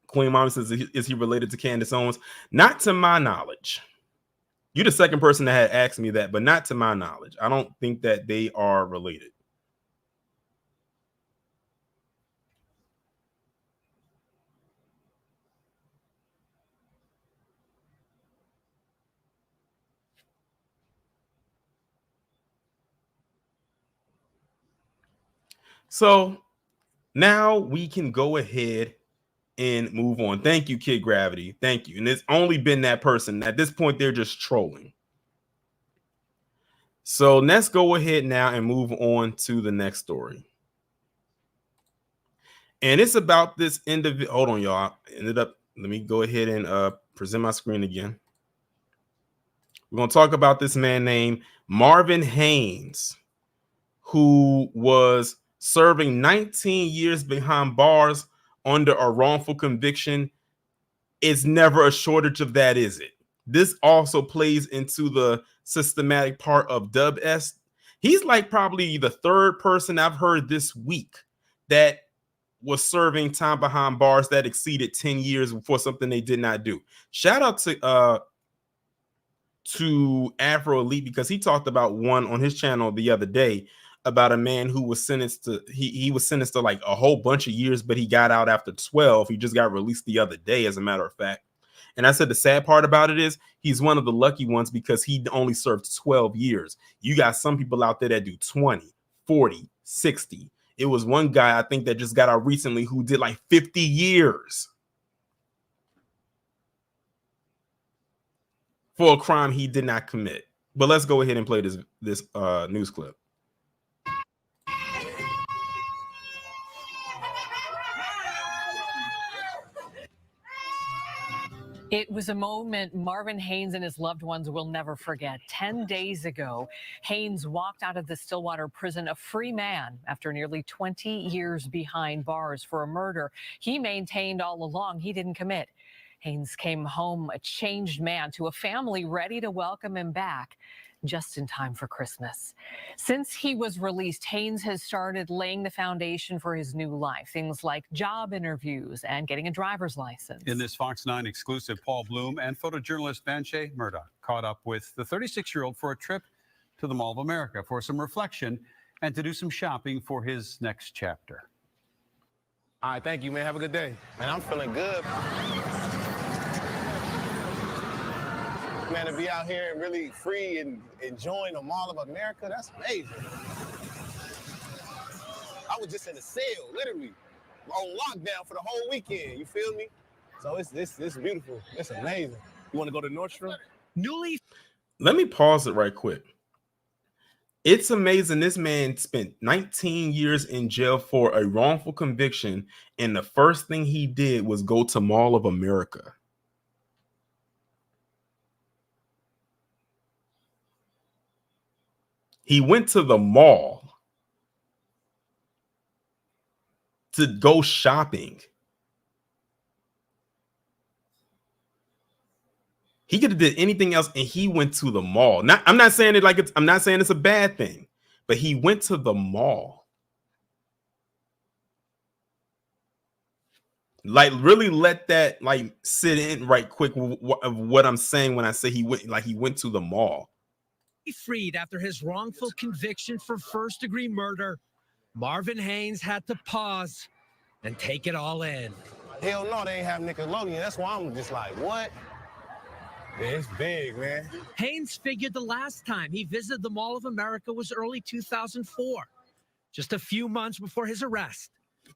Queen Mom says, is he related to Candace Owens? Not to my knowledge. You're the second person that had asked me that, but not to my knowledge. I don't think that they are related. So now we can go ahead and move on. Thank you, Kid Gravity. Thank you. And it's only been that person. At this point, they're just trolling. So let's go ahead now and move on to the next story. And it's about this individual. Hold on, y'all. Let me go ahead and present my screen again. We're going to talk about this man named Marvin Haynes, who was serving 19 years behind bars under a wrongful conviction. It's never a shortage of that, is it? This also plays into the systematic part of Dub S. He's like probably the third person I've heard this week that was serving time behind bars that exceeded 10 years for something they did not do. Shout out to Afro Elite, because he talked about one on his channel the other day about a man who was sentenced to he was sentenced to like a whole bunch of years, but he got out after 12. He just got released the other day, as a matter of fact. And I said the sad part about it is he's one of the lucky ones because he only served 12 years. You got some people out there that do 20, 40, 60. It was one guy, I think, that just got out recently who did like 50 years for a crime he did not commit. But let's go ahead and play this news clip. It was a moment Marvin Haynes and his loved ones will never forget. 10 days ago, Haynes walked out of the Stillwater prison a free man after nearly 20 years behind bars for a murder he maintained all along he didn't commit. Haynes came home a changed man to a family ready to welcome him back just in time for Christmas. Since he was released, Haynes has started laying the foundation for his new life, things like job interviews and getting a driver's license. In this Fox 9 exclusive, Paul Bloom and photojournalist Vanche Murdoch caught up with the 36-year-old for a trip to the Mall of America for some reflection and to do some shopping for his next chapter. All right, thank you, man. Have a good day. Man, I'm feeling good. Man, to be out here and really free and enjoying the Mall of America, that's amazing. I was just in a sale, literally, on lockdown for the whole weekend, you feel me? So it's beautiful. It's amazing. You want to go to Nordstrom? Let me pause it right quick. It's amazing. This man spent 19 years in jail for a wrongful conviction, and the first thing he did was go to Mall of America. He went to the mall to go shopping. He could have did anything else, and he went to the mall. I'm not saying it's a bad thing, but he went to the mall. Like, really let that like sit in right quick of what I'm saying when I say he went to the mall. Freed after his wrongful conviction for first-degree murder, Marvin Haynes had to pause and take it all in. Hell no, they ain't have Nickelodeon. That's why I'm just like, what? Yeah, it's big, man. Haynes figured the last time he visited the Mall of America was early 2004, just a few months before his arrest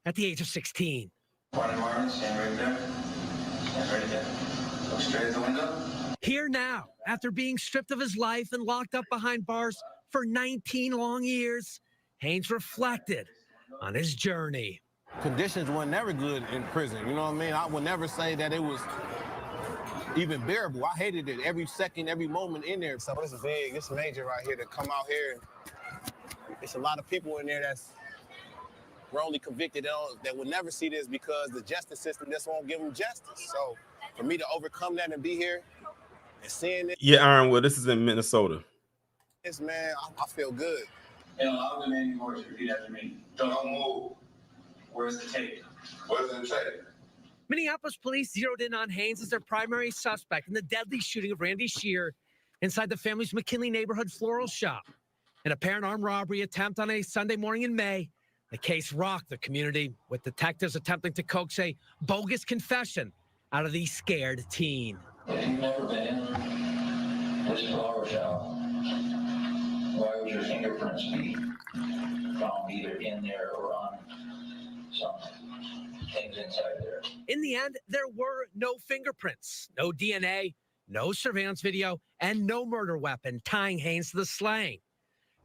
at the age of 16. Marvin, stand right there. Stand right there. Look straight at the window. Here now, after being stripped of his life and locked up behind bars for 19 long years, Haynes reflected on his journey. Conditions were never good in prison, you know what I mean? I would never say that it was even bearable. I hated it every second, every moment in there. So it's big, it's major right here to come out here. It's a lot of people in there we're only convicted that will never see this because the justice system just won't give them justice. So for me to overcome that and be here, and seeing it. Yeah, Ironwood, this is in Minnesota. Yes, man, I feel good. And allow the man to repeat after me. Don't move. Where's the tape? Where's the tape? Minneapolis police zeroed in on Haynes as their primary suspect in the deadly shooting of Randy Shear inside the family's McKinley neighborhood floral shop. An apparent armed robbery attempt on a Sunday morning in May. The case rocked the community, with detectives attempting to coax a bogus confession out of the scared teen. You've never been in this flower shop. Why would your fingerprints be found either in there or on some things inside there. In the end, there were no fingerprints, no DNA, no surveillance video, and no murder weapon tying Haynes to the slaying.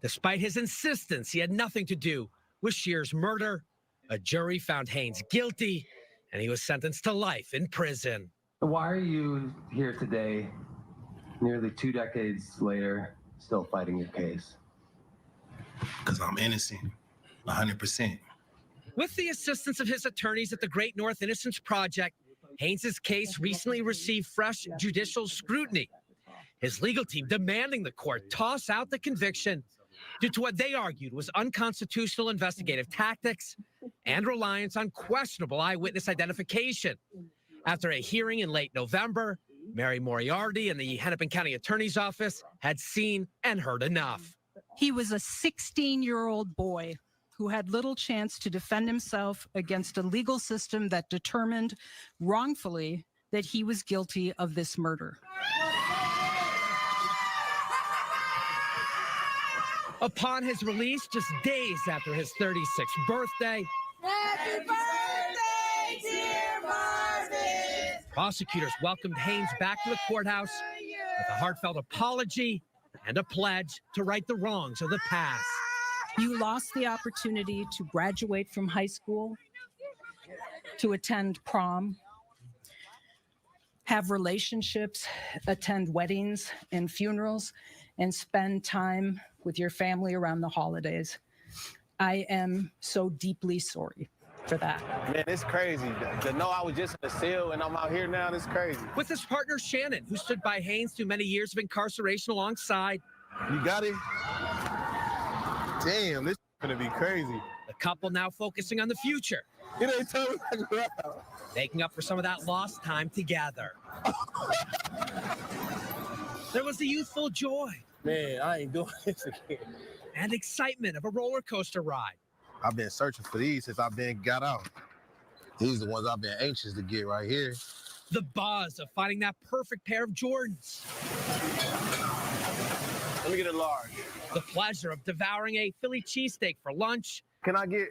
Despite his insistence he had nothing to do with Shear's murder, a jury found Haynes guilty, and he was sentenced to life in prison. Why are you here today, nearly 2 decades later, still fighting your case? Because I'm innocent, 100%. With the assistance of his attorneys at the Great North Innocence Project, Haynes' case recently received fresh judicial scrutiny. His legal team demanding the court toss out the conviction due to what they argued was unconstitutional investigative tactics and reliance on questionable eyewitness identification. After a hearing in late November, Mary Moriarty and the Hennepin County Attorney's Office had seen and heard enough. He was a 16-year-old boy who had little chance to defend himself against a legal system that determined wrongfully that he was guilty of this murder. Upon his release, just days after his 36th birthday, Happy birthday, dear Marvin! Prosecutors welcomed Haynes back to the courthouse with a heartfelt apology and a pledge to right the wrongs of the past. You lost the opportunity to graduate from high school, to attend prom, have relationships, attend weddings and funerals, and spend time with your family around the holidays. I am so deeply sorry for that. Man, it's crazy. To know I was just in a cell and I'm out here now, it's crazy. With his partner Shannon, who stood by Haynes through many years of incarceration alongside. You got it? Damn, this is gonna be crazy. The couple now focusing on the future. It ain't totally around. Making up for some of that lost time together. There was the youthful joy. Man, I ain't doing this again. And excitement of a roller coaster ride. I've been searching for these since I've been got out. These are the ones I've been anxious to get right here. The buzz of finding that perfect pair of Jordans. Let me get a large. The pleasure of devouring a Philly cheesesteak for lunch. Can I get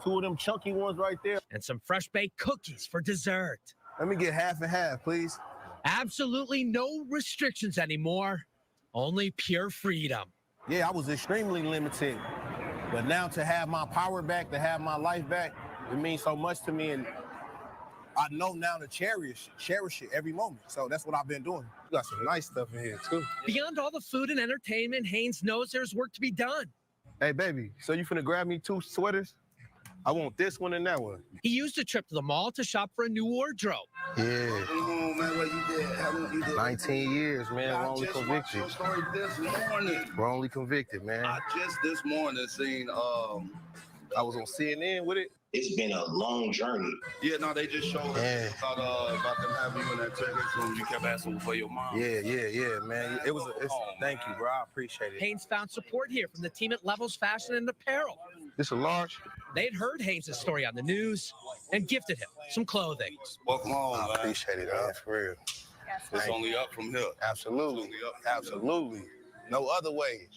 2 of them chunky ones right there? And some fresh baked cookies for dessert. Let me get half and half, please. Absolutely no restrictions anymore. Only pure freedom. Yeah, I was extremely limited. But now to have my power back, to have my life back, it means so much to me. And I know now to cherish it every moment. So that's what I've been doing. You got some nice stuff in here, too. Beyond all the food and entertainment, Haynes knows there's work to be done. Hey, baby, so you finna grab me 2 sweaters? I want this one and that one. He used a trip to the mall to shop for a new wardrobe. Yeah. Man, what you did? How long you did? 19 years, man. We're only convicted. Story this morning. We're only convicted, man. I just this morning seen I was on CNN with it. It's been a long journey. Yeah, no, they just showed us about them having you in that check room. You kept asking for your mom. Yeah, man. Thank you, bro. I appreciate it. Haynes found support here from the team at Levels Fashion and Apparel. This a large? They'd heard Haynes' story on the news and gifted him some clothing. Welcome home, I appreciate it, man, for real. It's only up from here. Absolutely. Absolutely. No other way.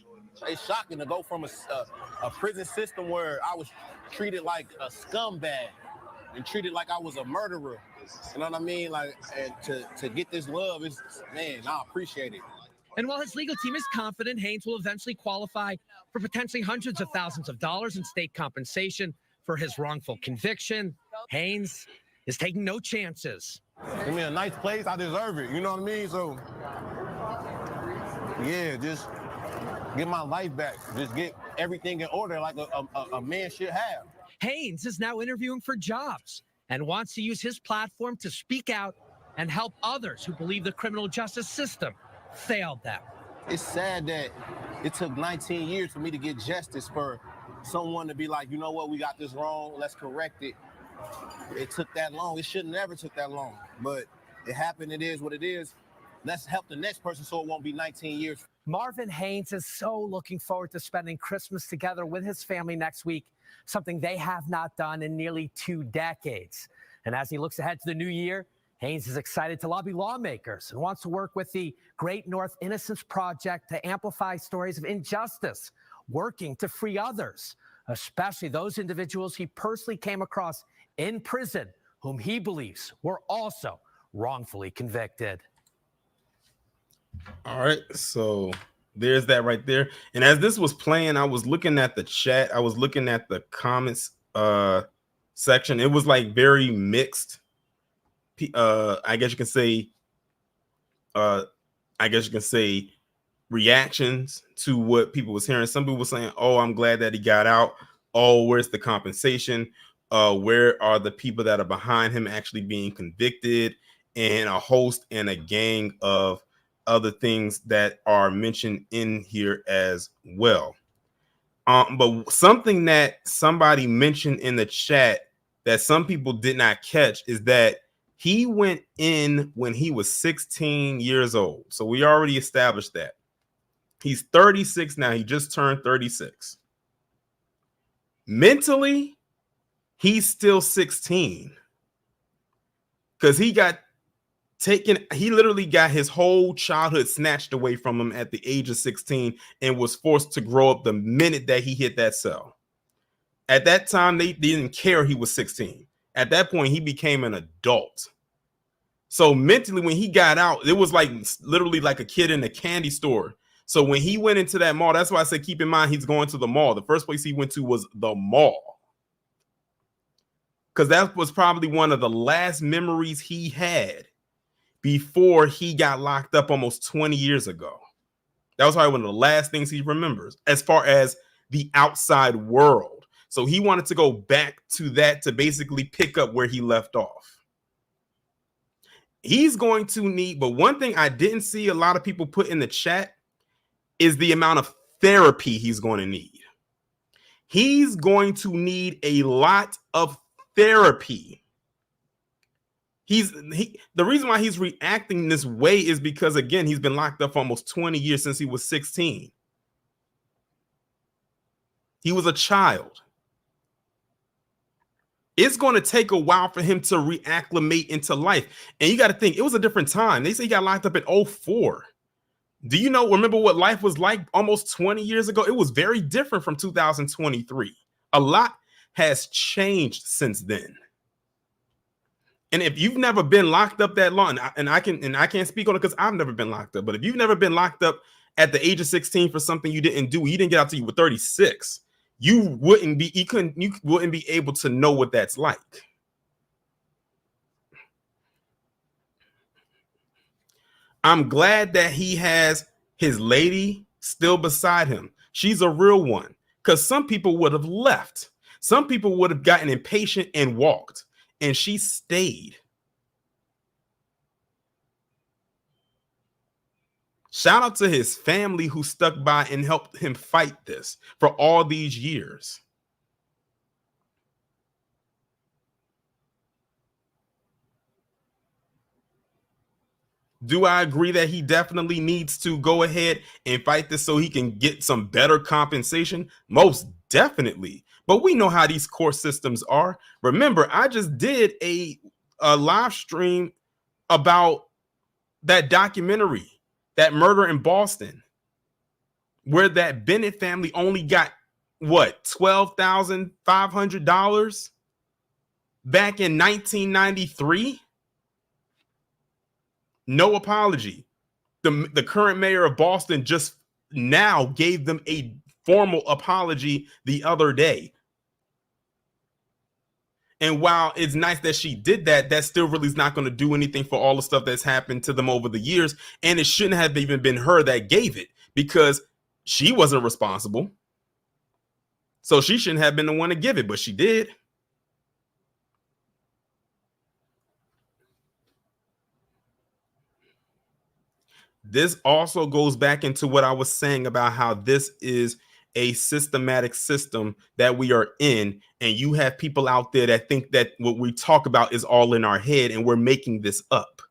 It's shocking to go from a prison system where I was treated like a scumbag and treated like I was a murderer. You know what I mean? Like, and to get this love is, man, I appreciate it. And while his legal team is confident Haynes will eventually qualify for potentially hundreds of thousands of dollars in state compensation for his wrongful conviction, Haynes is taking no chances. Give me a nice place, I deserve it. You know what I mean? So, yeah, just get my life back. Just get everything in order like a man should have. Haynes is now interviewing for jobs and wants to use his platform to speak out and help others who believe the criminal justice system failed them. It's sad that it took 19 years for me to get justice, for someone to be like, you know what, we got this wrong, let's correct it. It took that long. It should never took that long, but it happened. It is what it is. Let's help the next person so it won't be 19 years. Marvin Haynes is so looking forward to spending Christmas together with his family next week, something they have not done in nearly 2 decades. And as he looks ahead to the new year, Haynes is excited to lobby lawmakers and wants to work with the Great North Innocence Project to amplify stories of injustice, working to free others especially those individuals he personally came across in prison whom he believes were also wrongfully convicted. All right, so there's that right there. And as this was playing, I was looking at the chat. I was looking at the comments section. It was like very mixed. I guess you can say reactions to what people was hearing. Some people were saying, "Oh, I'm glad that he got out. Oh, where's the compensation? Where are the people that are behind him actually being convicted?" And a host and a gang of other things that are mentioned in here as well. But something that somebody mentioned in the chat that some people did not catch is that he went in when he was 16 years old. So we already established that. He's 36 now. He just turned 36. Mentally, he's still 16 because he literally got his whole childhood snatched away from him at the age of 16 and was forced to grow up the minute that he hit that cell. At that time, they didn't care he was 16. At that point, he became an adult. So mentally, when he got out, it was like literally like a kid in a candy store. So when he went into that mall, that's why I said keep in mind he's going to the mall. The first place he went to was the mall, because that was probably one of the last memories he had before he got locked up almost 20 years ago. That was probably one of the last things he remembers as far as the outside world. So he wanted to go back to that to basically pick up where he left off. He's going to need, but one thing I didn't see a lot of people put in the chat is the amount of therapy he's going to need. He's going to need a lot of therapy. The reason why he's reacting this way is because, again, he's been locked up for almost 20 years since he was 16. He was a child. It's going to take a while for him to reacclimate into life. And you got to think, it was a different time. They say he got locked up in 2004. Do you remember what life was like almost 20 years ago? It was very different from 2023. A lot has changed since then. And if you've never been locked up that long, and I can't speak on it because I've never been locked up, but if you've never been locked up at the age of 16 for something you didn't do, you didn't get out till you were 36, you wouldn't be able to know what that's like. I'm glad that he has his lady still beside him. She's a real one, because some people would have left. Some people would have gotten impatient and walked, and she stayed. Shout out to his family who stuck by and helped him fight this for all these years. Do I agree that he definitely needs to go ahead and fight this so he can get some better compensation? Most definitely. But we know how these court systems are. Remember, I just did a live stream about that documentary, that murder in Boston, where that Bennett family only got, what, $12,500 back in 1993? No apology. The current mayor of Boston just now gave them a formal apology the other day. And while it's nice that she did that, that still really is not going to do anything for all the stuff that's happened to them over the years. And it shouldn't have even been her that gave it, because she wasn't responsible. So she shouldn't have been the one to give it, but she did. This also goes back into what I was saying about how this is a systematic system that we are in, and you have people out there that think that what we talk about is all in our head and we're making this up,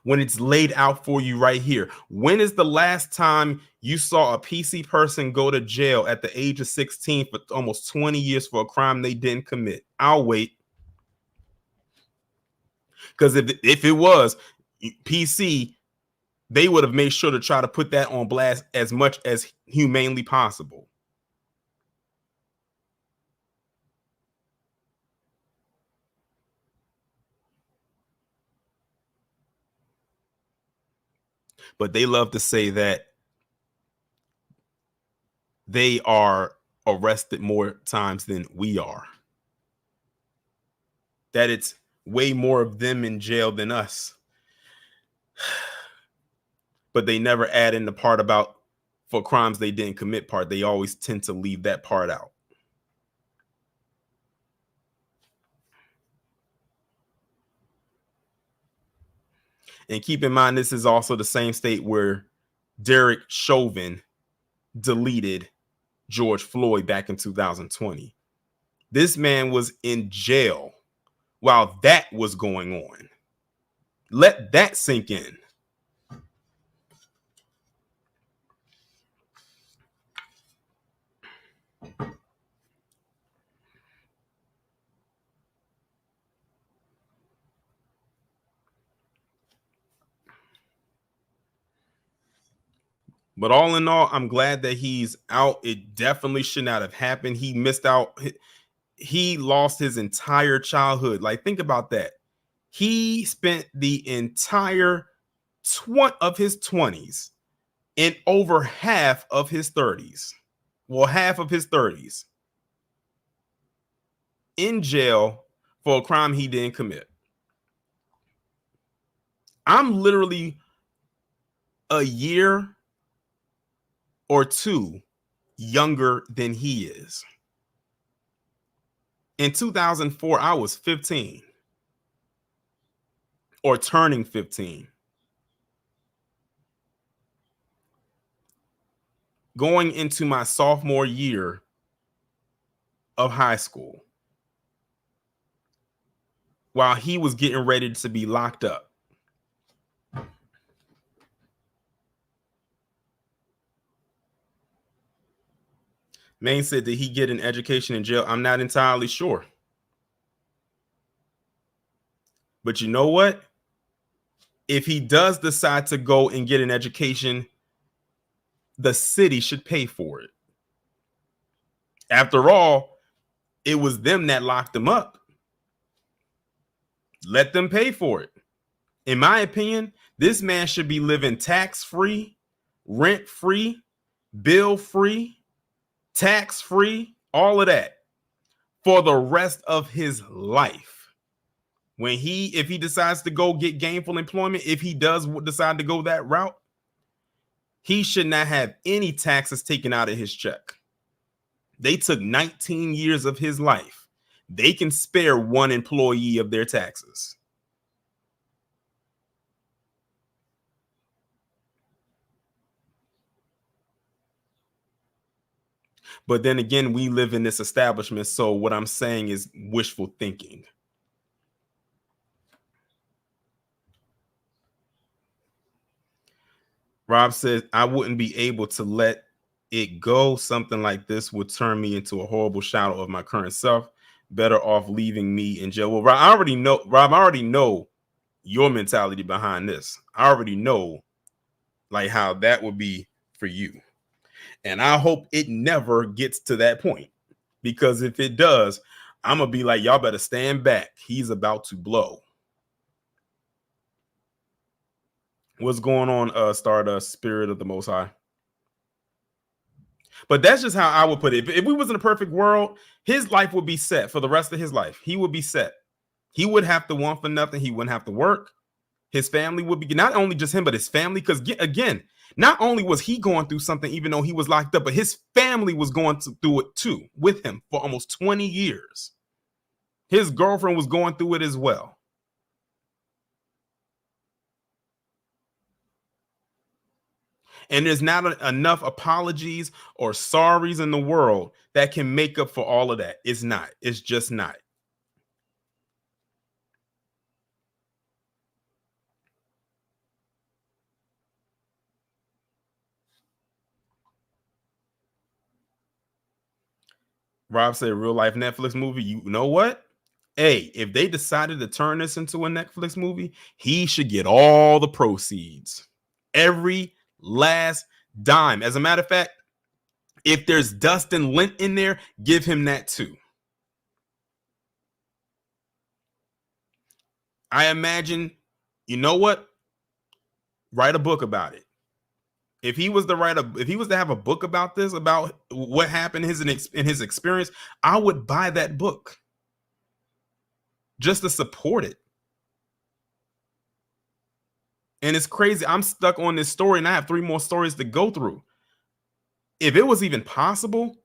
when it's laid out for you right here. When is the last time you saw a PC person go to jail at the age of 16 for almost 20 years for a crime they didn't commit? I'll wait. Because if it was PC, they would have made sure to try to put that on blast as much as humanely possible. But they love to say that they are arrested more times than we are. That it's way more of them in jail than us. But they never add in the part about for crimes they didn't commit part. They always tend to leave that part out. And keep in mind, this is also the same state where Derek Chauvin deleted George Floyd back in 2020. This man was in jail while that was going on. Let that sink in. But all in all, I'm glad that he's out. It definitely should not have happened. He missed out. He lost his entire childhood. Like, think about that. He spent the entire of his 20s and over half of his 30s. Well, half of his 30s in jail for a crime he didn't commit. I'm literally a year or two younger than he is. In 2004, I was 15 or turning 15. Going into my sophomore year of high school while he was getting ready to be locked up. Maine said, did he get an education in jail? I'm not entirely sure. But you know what? If he does decide to go and get an education, the city should pay for it. After all, it was them that locked him up. Let them pay for it. In my opinion, this man should be living tax-free, rent-free, bill-free, tax-free, all of that for the rest of his life. If he decides to go get gainful employment, if he does decide to go that route, he should not have any taxes taken out of his check. They took 19 years of his life. They can spare one employee of their taxes. But then again, we live in this establishment. So what I'm saying is wishful thinking. Rob says, I wouldn't be able to let it go. Something like this would turn me into a horrible shadow of my current self. Better off leaving me in jail. Well, Rob, I already know your mentality behind this. I already know like how that would be for you. And I hope it never gets to that point, because if it does, I'm going to be like, y'all better stand back. He's about to blow. What's going on, Stardust, Spirit of the Most High? But that's just how I would put it. If we was in a perfect world, his life would be set for the rest of his life. He would be set. He would have to want for nothing. He wouldn't have to work. His family would be, not only just him, but his family. Because again, not only was he going through something, even though he was locked up, but his family was going through it too with him for almost 20 years. His girlfriend was going through it as well. And there's not enough apologies or sorries in the world that can make up for all of that. It's not. It's just not. Rob said, real life Netflix movie. You know what? Hey, if they decided to turn this into a Netflix movie, he should get all the proceeds. Every last dime. As a matter of fact, if there's dust and lint in there, give him that too. I imagine, you know what? Write a book about it. If he was to have a book about this, about what happened in his experience, I would buy that book just to support it. And it's crazy. I'm stuck on this story and I have 3 more stories to go through. If it was even possible,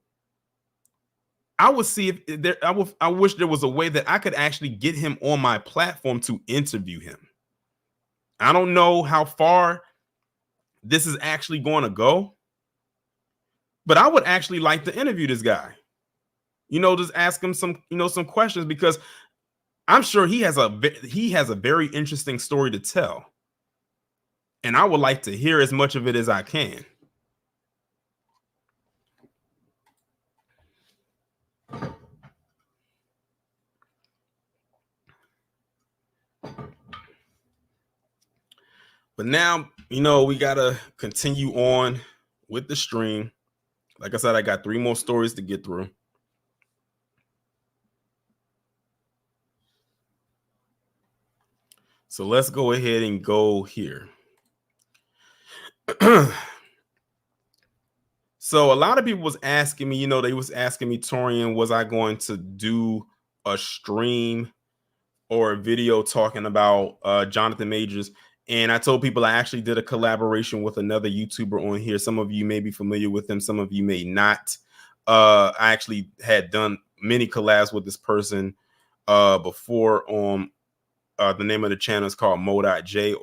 I would see if there, I wish there was a way that I could actually get him on my platform to interview him. I don't know how far this is actually going to go, but I would actually like to interview this guy. Just ask him some questions, because I'm sure he has a very interesting story to tell. And I would like to hear as much of it as I can. But now, we got to continue on with the stream. Like I said, I got 3 more stories to get through. So let's go ahead and go here. So a lot of people was asking me, they was asking me, Torian, was I going to do a stream or a video talking about Jonathan Majors? And I told people I actually did a collaboration with another YouTuber on here. Some of you may be familiar with him. Some of you may not. I actually had done many collabs with this person before. On the name of the channel is called Mo.J,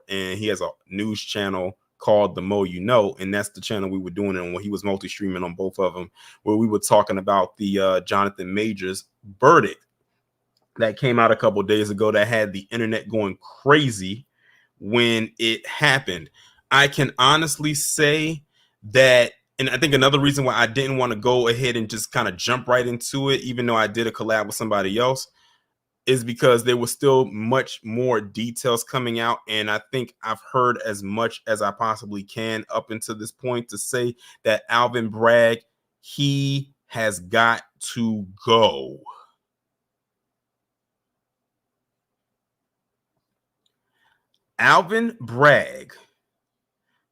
and he has a news channel called The Mo You Know, and that's the channel we were doing it on, when he was multi-streaming on both of them, where we were talking about the Jonathan Majors verdict that came out a couple days ago that had the internet going crazy when it happened. I can honestly say that, and I think another reason why I didn't want to go ahead and just kind of jump right into it, even though I did a collab with somebody else, is because there was still much more details coming out. And I think I've heard as much as I possibly can up until this point to say that Alvin Bragg, he has got to go. Alvin Bragg,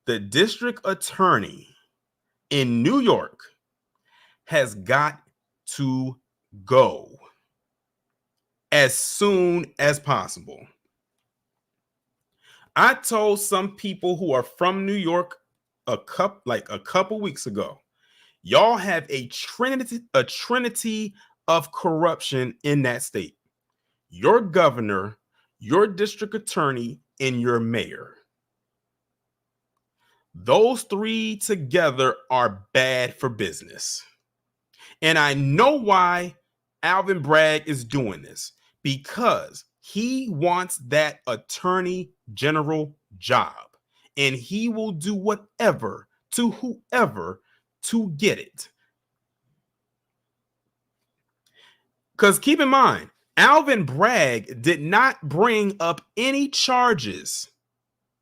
the district attorney in New York, has got to go as soon as possible. I told some people who are from New York a couple weeks ago, y'all have a trinity of corruption in that state. Your governor, your district attorney, and your mayor. Those 3 together are bad for business. And I know why Alvin Bragg is doing this, because he wants that attorney general job, and he will do whatever to whoever to get it. Because keep in mind, Alvin Bragg did not bring up any charges,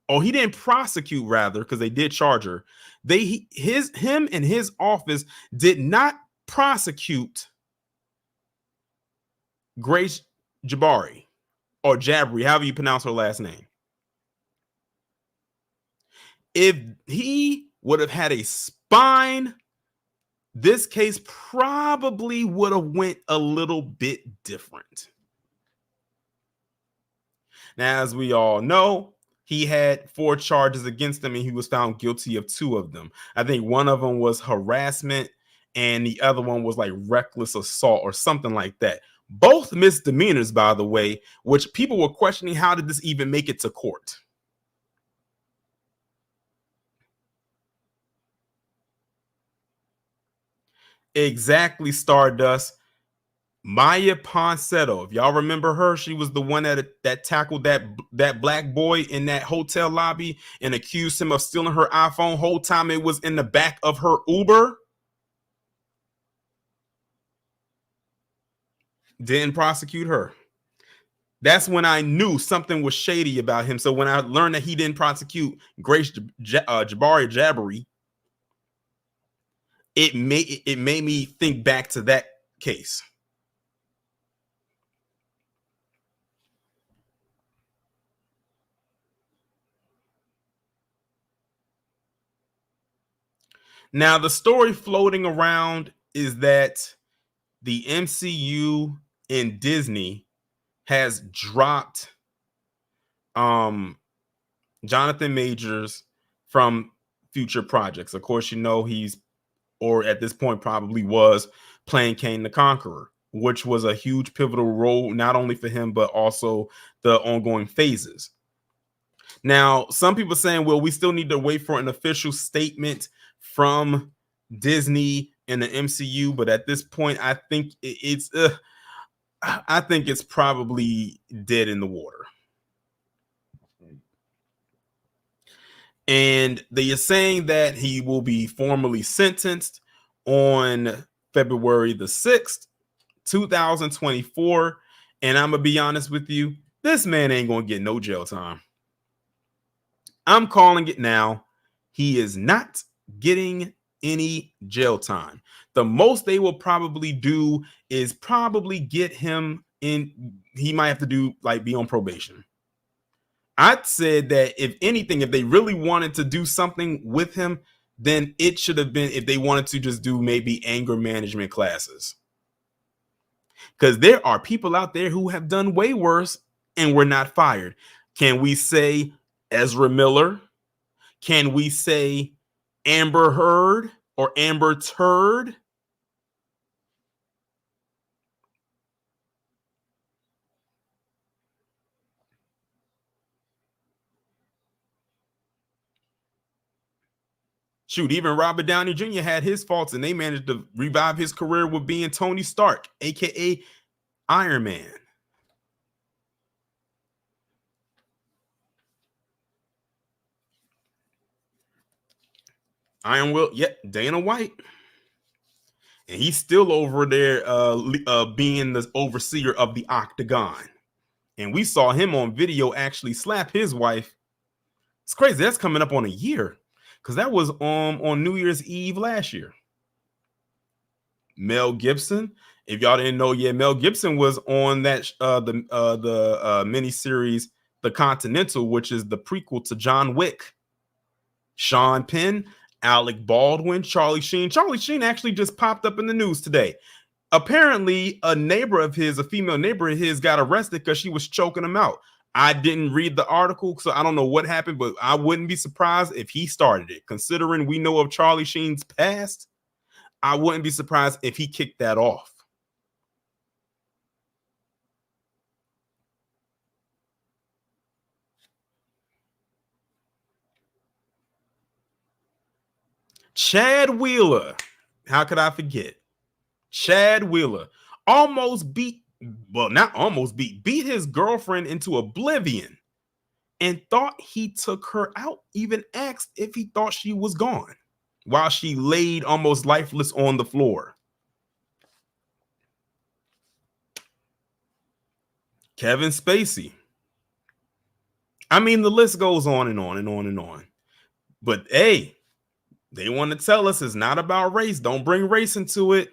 or he didn't prosecute, rather, because they did charge her. Him and his office did not prosecute Grace Jabari, or Jabri, however you pronounce her last name. If he would have had a spine, this case probably would have went a little bit different. Now, as we all know, he had 4 charges against him, and he was found guilty of 2 of them. I think one of them was harassment, and the other one was like reckless assault or something like that. Both misdemeanors, by the way, which people were questioning, how did this even make it to court? Exactly, Stardust. Maya Ponsetto, if y'all remember her, she was the one that tackled that black boy in that hotel lobby and accused him of stealing her iPhone. Whole time it was in the back of her Uber. Didn't prosecute her. That's when I knew something was shady about him. So when I learned that he didn't prosecute Grace Jabari Jabari, it made me think back to that case. Now, the story floating around is that the MCU and Disney has dropped Jonathan Majors from future projects. Of course, you know he's, or at this point probably was, playing Kang the Conqueror, which was a huge pivotal role, not only for him, but also the ongoing phases. Now, some people saying, well, we still need to wait for an official statement from Disney and the MCU, but at this point, I think it's probably dead in the water. And they are saying that he will be formally sentenced on February the 6th, 2024. And I'm going to be honest with you, this man ain't going to get no jail time. I'm calling it now. He is not getting any jail time. The most they will probably do is probably get him in. He might have to do be on probation. I'd said that if anything, if they really wanted to do something with him, then it should have been if they wanted to just do maybe anger management classes. Because there are people out there who have done way worse and were not fired. Can we say Ezra Miller? Can we say Amber Heard or Amber Turd? Shoot, even Robert Downey Jr. had his faults, and they managed to revive his career with being Tony Stark, aka Iron Man. Iron Will, Dana White. And he's still over there being the overseer of the Octagon. And we saw him on video actually slap his wife. It's crazy. That's coming up on a year. Because that was on New Year's Eve last year. Mel Gibson. If y'all didn't know yet, Mel Gibson was on that the miniseries The Continental, which is the prequel to John Wick. Sean Penn, Alec Baldwin, Charlie Sheen. Charlie Sheen actually just popped up in the news today. Apparently, a female neighbor of his, got arrested because she was choking him out. I didn't read the article, so I don't know what happened, but I wouldn't be surprised if he started it. Considering we know of Charlie Sheen's past, I wouldn't be surprised if he kicked that off. Chad Wheeler. How could I forget? Chad Wheeler beat his girlfriend into oblivion and thought he took her out, even asked if he thought she was gone while she laid almost lifeless on the floor. Kevin Spacey. I mean, the list goes on and on and on and on. But hey, they want to tell us it's not about race. Don't bring race into it.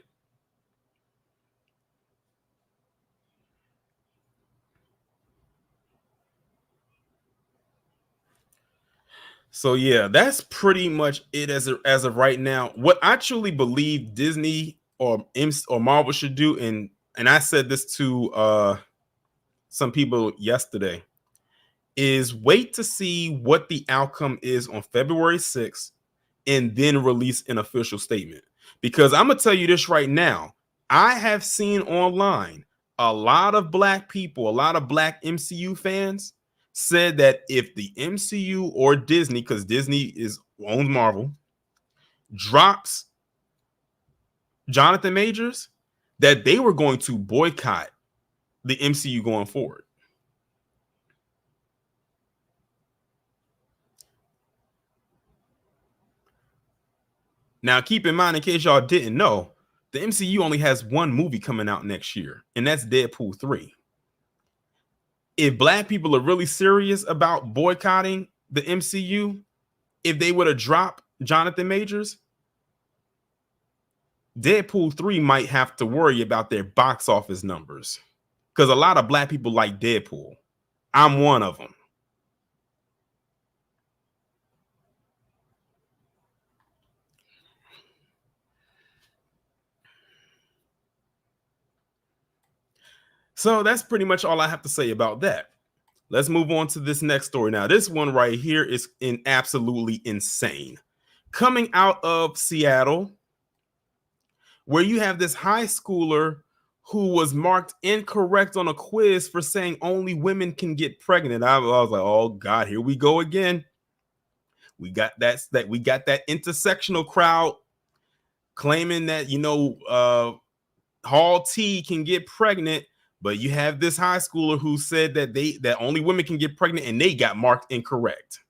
So yeah, that's pretty much it as of right now. What I truly believe Disney or Marvel should do, and I said this to some people yesterday, is wait to see what the outcome is on February 6th and then release an official statement. Because I'm gonna tell you this right now, I have seen online a lot of black people, a lot of black MCU fans said that if the MCU or Disney, because Disney owns Marvel, drops Jonathan Majors, that they were going to boycott the MCU going forward. Now, keep in mind, in case y'all didn't know, the MCU only has one movie coming out next year, and that's Deadpool 3. if black people are really serious about boycotting the MCU, if they would have dropped Jonathan Majors, Deadpool 3 might have to worry about their box office numbers, because a lot of black people like Deadpool. I'm one of them. So that's pretty much all I have to say about that. Let's move on to this next story. Now, this one right here is absolutely insane. Coming out of Seattle, where you have this high schooler who was marked incorrect on a quiz for saying only women can get pregnant. I was like, oh God, here we go again. We got that intersectional crowd claiming that, Hall T can get pregnant, but you have this high schooler who said that only women can get pregnant, and they got marked incorrect.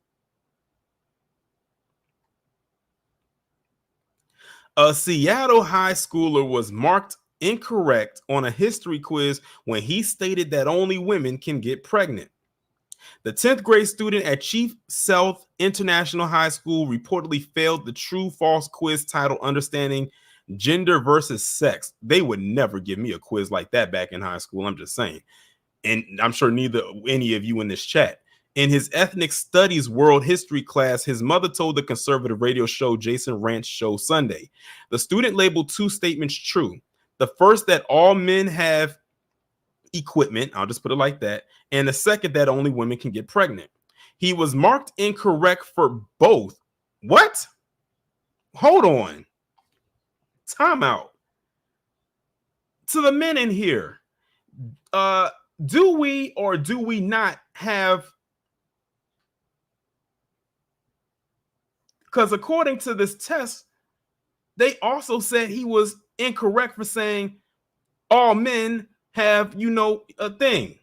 A Seattle high schooler was marked incorrect on a history quiz when he stated that only women can get pregnant. The 10th grade student at Chief Sealth International High School reportedly failed the true-false quiz titled Understanding Gender versus Sex. They would never give me a quiz like that back in high school. I'm just saying. And I'm sure neither any of you in this chat. In his ethnic studies world history class, his mother told the conservative radio show Jason Ranch Show Sunday. The student labeled two statements true. The first, that all men have equipment, I'll just put it like that, and the second, that only women can get pregnant. He was marked incorrect for both. What? Hold on. Time out. To the men in here, do we or do we not have, because according to this test, they also said he was incorrect for saying all men have, a thing.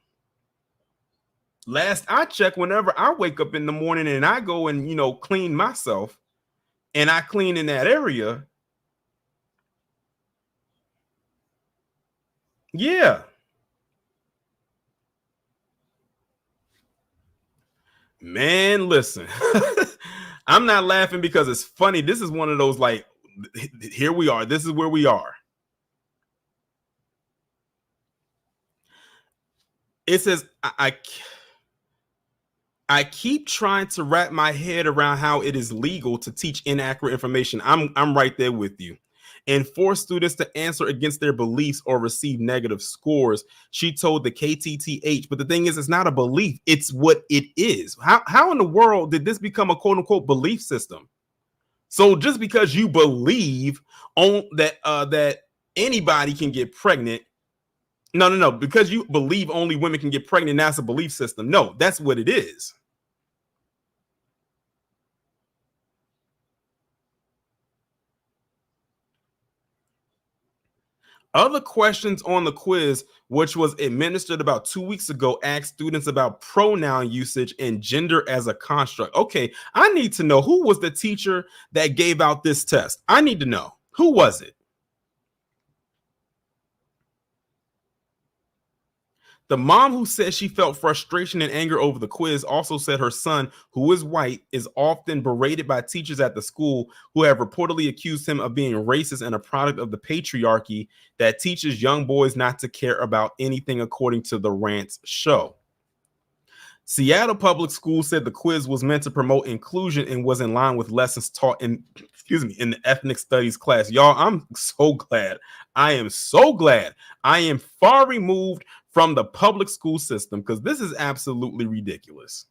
Last I checked, whenever I wake up in the morning and I go and, clean myself and I clean in that area. Yeah. Man, listen. I'm not laughing because it's funny. This is one of those, like, here we are. This is where we are. It says, I keep trying to wrap my head around how it is legal to teach inaccurate information. I'm right there with you. And force students to answer against their beliefs or receive negative scores, she told the KTTH. But the thing is, it's not a belief. It's what it is. How in the world did this become a quote unquote belief system? So just because you believe on that anybody can get pregnant, no. Because you believe only women can get pregnant, that's a belief system. No, that's what it is. Other questions on the quiz, which was administered about 2 weeks ago, asked students about pronoun usage and gender as a construct. Okay, I need to know, who was the teacher that gave out this test? I need to know. Who was it? The mom who said she felt frustration and anger over the quiz also said her son, who is white, is often berated by teachers at the school who have reportedly accused him of being racist and a product of the patriarchy that teaches young boys not to care about anything, according to the Rant show. Seattle Public Schools said the quiz was meant to promote inclusion and was in line with lessons taught in the ethnic studies class. Y'all, I'm so glad. I am so glad I am far removed from the public school system, because this is absolutely ridiculous.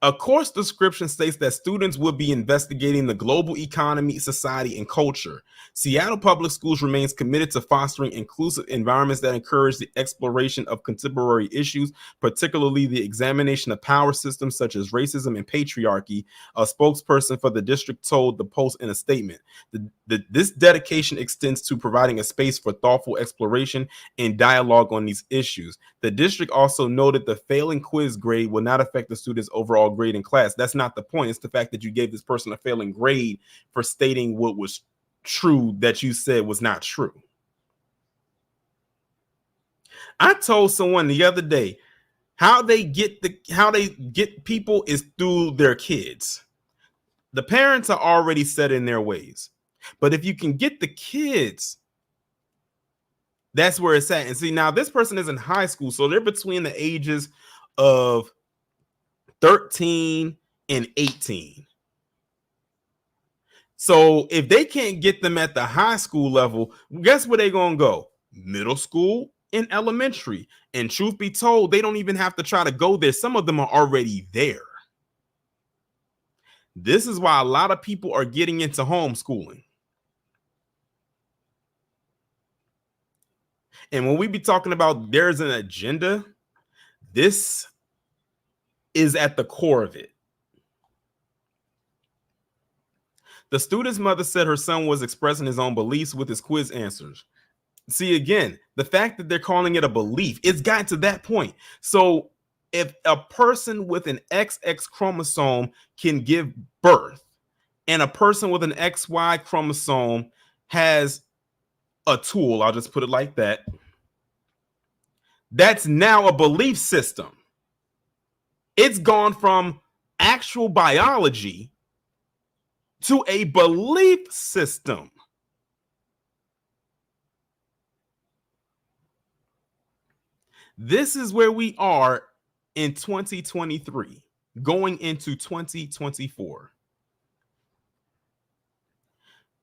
A course description states that students will be investigating the global economy, society, and culture. Seattle Public Schools remains committed to fostering inclusive environments that encourage the exploration of contemporary issues, particularly the examination of power systems such as racism and patriarchy, a spokesperson for the district told the Post in a statement. This dedication extends to providing a space for thoughtful exploration and dialogue on these issues. The district also noted the failing quiz grade will not affect the students' overall grade in class. That's not the point. It's the fact that you gave this person a failing grade for stating what was true that you said was not true. I told someone the other day how they get people is through their kids. The parents are already set in their ways. But if you can get the kids, that's where it's at. And see, now this person is in high school, so they're between the ages of 13 and 18. So if they can't get them at the high school level, guess where they're going to go? Middle school and elementary. And truth be told, they don't even have to try to go there. Some of them are already there. This is why a lot of people are getting into homeschooling. And when we be talking about there's an agenda, this is at the core of it. The student's mother said her son was expressing his own beliefs with his quiz answers. See, again, the fact that they're calling it a belief, it's gotten to that point. So if a person with an XX chromosome can give birth and a person with an XY chromosome has a tool, I'll just put it like that, that's now a belief system. It's gone from actual biology to a belief system. This is where we are in 2023, going into 2024.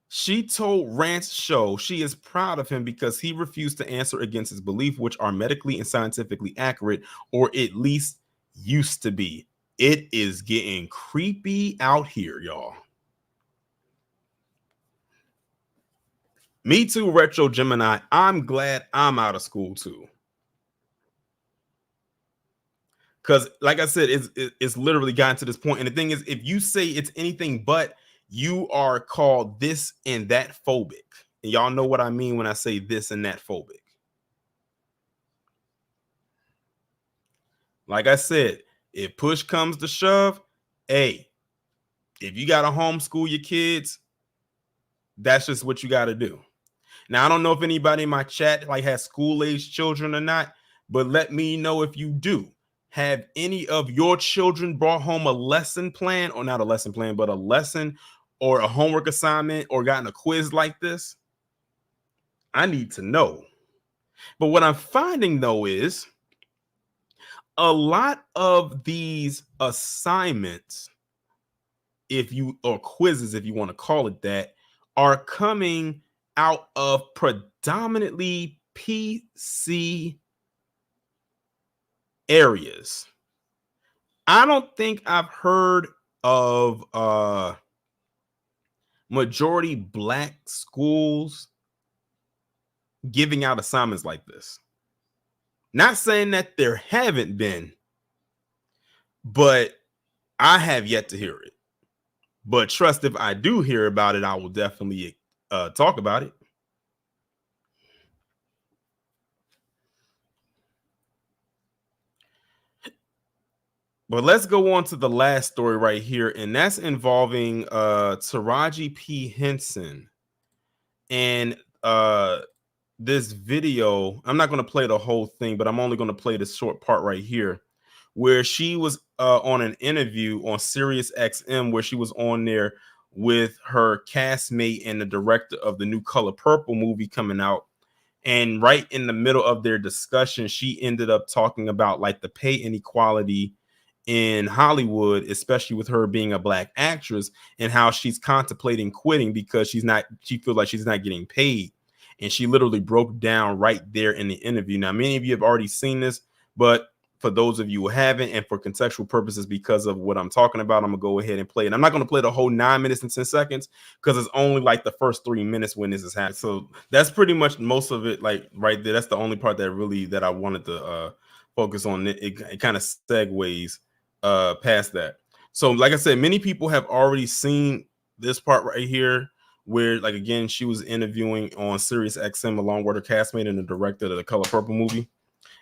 She told Rant's show she is proud of him because he refused to answer against his beliefs, which are medically and scientifically accurate, or at least used to be. It is getting creepy out here, y'all. Me too, Retro Gemini. I'm glad I'm out of school too. Because like I said, it's literally gotten to this point. And the thing is, if you say it's anything but, you are called this and that phobic. And y'all know what I mean when I say this and that phobic. Like I said, if push comes to shove, hey, if you got to homeschool your kids, that's just what you got to do. Now, I don't know if anybody in my chat like has school-age children or not, but let me know if you do. Have any of your children brought home a lesson plan, or not a lesson plan, but a lesson or a homework assignment or gotten a quiz like this? I need to know. But what I'm finding, though, is a lot of these assignments, or quizzes, if you want to call it that, are coming out of predominantly PC areas. I don't think I've heard of majority Black schools giving out assignments like this. Not saying that there haven't been, but I have yet to hear it. But trust, if I do hear about it, I will definitely talk about it. But let's go on to the last story right here, and that's involving Taraji P. Henson. And this video, I'm not going to play the whole thing, but I'm only going to play this short part right here, where she was on an interview on Sirius XM, where she was on there with her castmate and the director of the new Color Purple movie coming out. And right in the middle of their discussion, she ended up talking about like the pay inequality in Hollywood, especially with her being a Black actress, and how she's contemplating quitting because she feels like she's not getting paid. And she literally broke down right there in the interview. Now, many of you have already seen this, but for those of you who haven't, and for contextual purposes, because of what I'm talking about, I'm gonna go ahead and play it. I'm not gonna play the whole 9 minutes and 10 seconds because it's only like the first 3 minutes when this is happening. So that's pretty much most of it, like right there. That's the only part that I wanted to focus on. It kind of segues past that. So like I said, many people have already seen this part right here, where, like, again, she was interviewing on Sirius XM along with her castmate and the director of the Color Purple movie.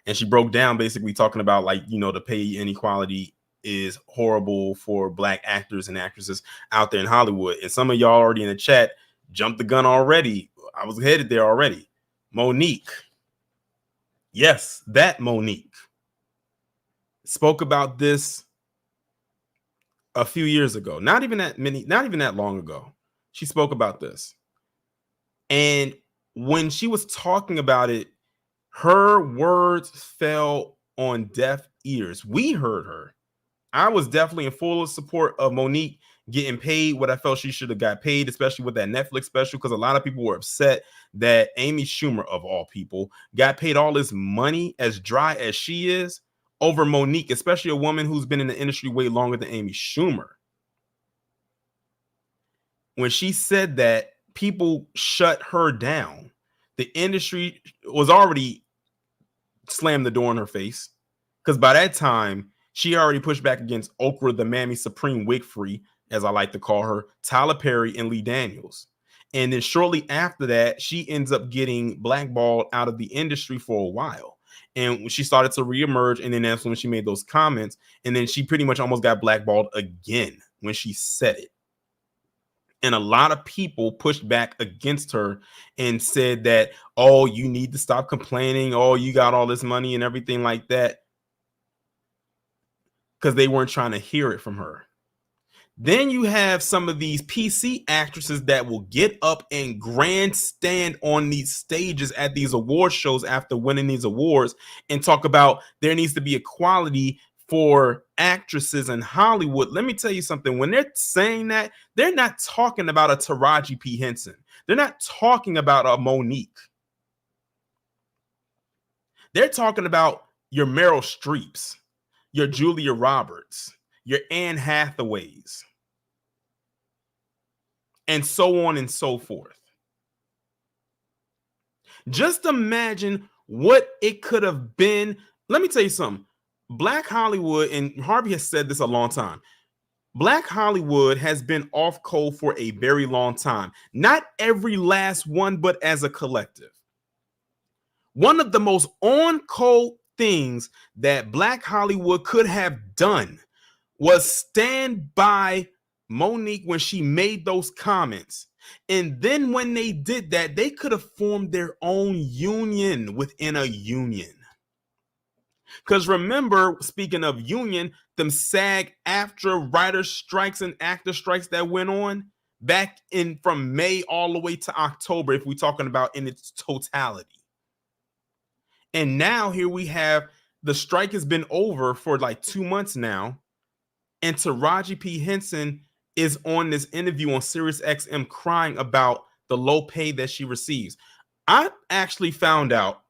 And she broke down basically talking about, like, you know, the pay inequality is horrible for Black actors and actresses out there in Hollywood. And some of y'all already in the chat jumped the gun already. I was headed there already. Monique, Yes, that Monique spoke about this a few years ago. Not even that long ago. She spoke about this. And when she was talking about it, her words fell on deaf ears. We heard her. I was definitely in full support of Monique getting paid what I felt she should have got paid, especially with that Netflix special, because a lot of people were upset that Amy Schumer, of all people, got paid all this money, as dry as she is, over Monique, especially a woman who's been in the industry way longer than Amy Schumer. When she said that, people shut her down. The industry was already slammed the door in her face, because by that time, she already pushed back against Oprah, the Mammy Supreme Wig Free, as I like to call her, Tyler Perry, and Lee Daniels. And then shortly after that, she ends up getting blackballed out of the industry for a while. And she started to reemerge, and then that's when she made those comments. And then she pretty much almost got blackballed again when she said it. And a lot of people pushed back against her and said that, oh, you need to stop complaining. Oh, you got all this money and everything like that. Because they weren't trying to hear it from her. Then you have some of these PC actresses that will get up and grandstand on these stages at these award shows after winning these awards and talk about there needs to be equality for actresses in Hollywood. Let me tell you something. When they're saying that, they're not talking about a Taraji P. Henson. They're not talking about a Monique. They're talking about your Meryl Streeps, your Julia Roberts, your Anne Hathaways, and so on and so forth. Just imagine what it could have been. Let me tell you something. Black Hollywood, and Harvey has said this a long time, Black Hollywood has been off code for a very long time. Not every last one, but as a collective. One of the most on code things that Black Hollywood could have done was stand by Monique when she made those comments. And then when they did that, they could have formed their own union within a union. Because remember, speaking of union, them SAG-AFTRA writer strikes and actor strikes that went on back in from May all the way to October, if we're talking about in its totality. And now here we have the strike has been over for like 2 months now. And Taraji P. Henson is on this interview on Sirius XM crying about the low pay that she receives. I actually found out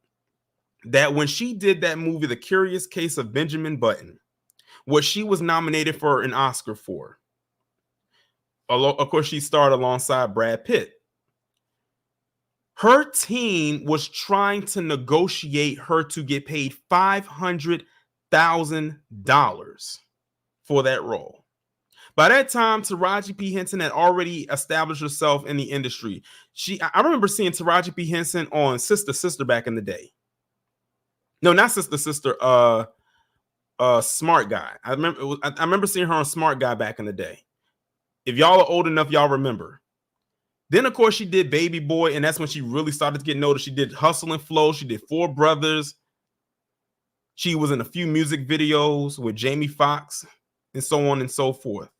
that when she did that movie, The Curious Case of Benjamin Button, what she was nominated for an Oscar for, of course, she starred alongside Brad Pitt. Her team was trying to negotiate her to get paid $500,000 for that role. By that time, Taraji P. Henson had already established herself in the industry. I remember seeing Taraji P. Henson on Sister Sister back in the day. No, not Sister Sister. Smart Guy. I remember seeing her on Smart Guy back in the day. If y'all are old enough, y'all remember. Then, of course, she did Baby Boy, and that's when she really started to get noticed. She did Hustle and Flow. She did Four Brothers. She was in a few music videos with Jamie Foxx and so on and so forth.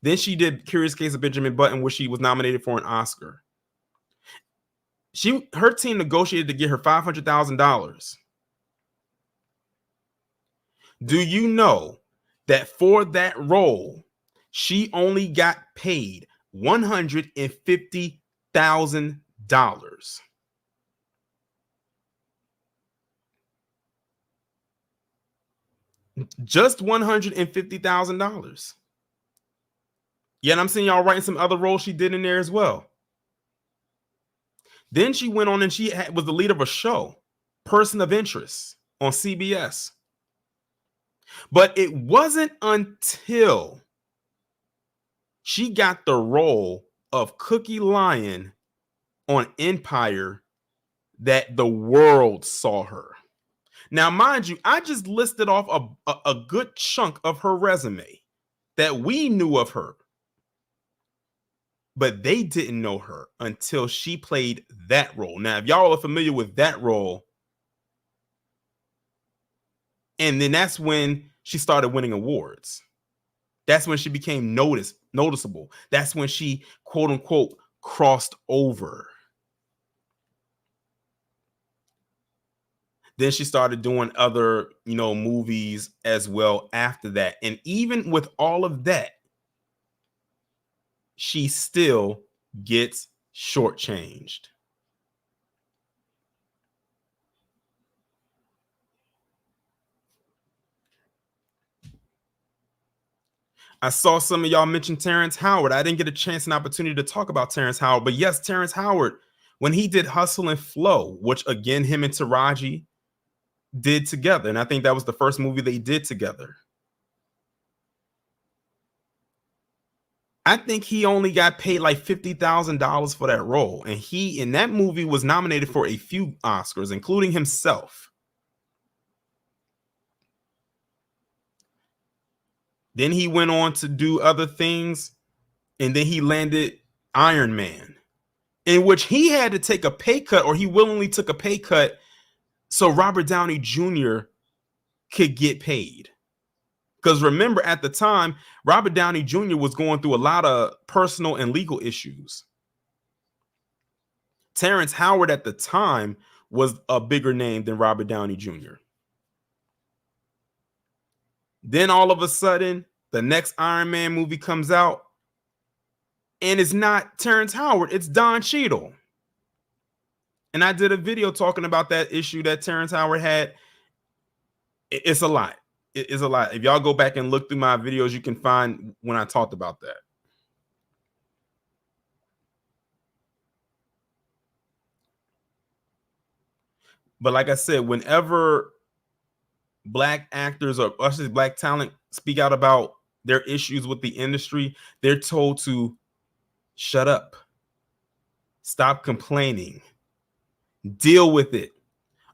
Then she did Curious Case of Benjamin Button, where she was nominated for an Oscar. Her team negotiated to get her $500,000. Do you know that for that role, she only got paid $150,000? Just $150,000. Yet I'm seeing y'all writing some other roles she did in there as well. Then she went on and she was the lead of a show, Person of Interest, on CBS. But it wasn't until she got the role of Cookie Lyon on Empire that the world saw her. Now, mind you, I just listed off a good chunk of her resume that we knew of her. But they didn't know her until she played that role. Now, if y'all are familiar with that role, And then that's when she started winning awards. That's when she became noticeable. That's when she, quote unquote, crossed over. Then she started doing other, movies as well after that. And even with all of that, she still gets shortchanged. I saw some of y'all mention Terrence Howard. I didn't get a chance and opportunity to talk about Terrence Howard, but yes, Terrence Howard, when he did Hustle and Flow, which again, him and Taraji did together. And I think that was the first movie they did together. I think he only got paid like $50,000 for that role. And he, in that movie, was nominated for a few Oscars, including himself. Then he went on to do other things. And then he landed Iron Man, in which he had to take a pay cut, or he willingly took a pay cut so Robert Downey Jr. could get paid. Because remember, at the time, Robert Downey Jr. was going through a lot of personal and legal issues. Terrence Howard at the time was a bigger name than Robert Downey Jr. Then all of a sudden, the next Iron Man movie comes out, and it's not Terrence Howard, it's Don Cheadle. And I did a video talking about that issue that Terrence Howard had. It's a lot. It is a lot. If y'all go back and look through my videos, you can find when I talked about that. But like I said, whenever Black actors or actually Black talent speak out about their issues with the industry, they're told to shut up, stop complaining, deal with it.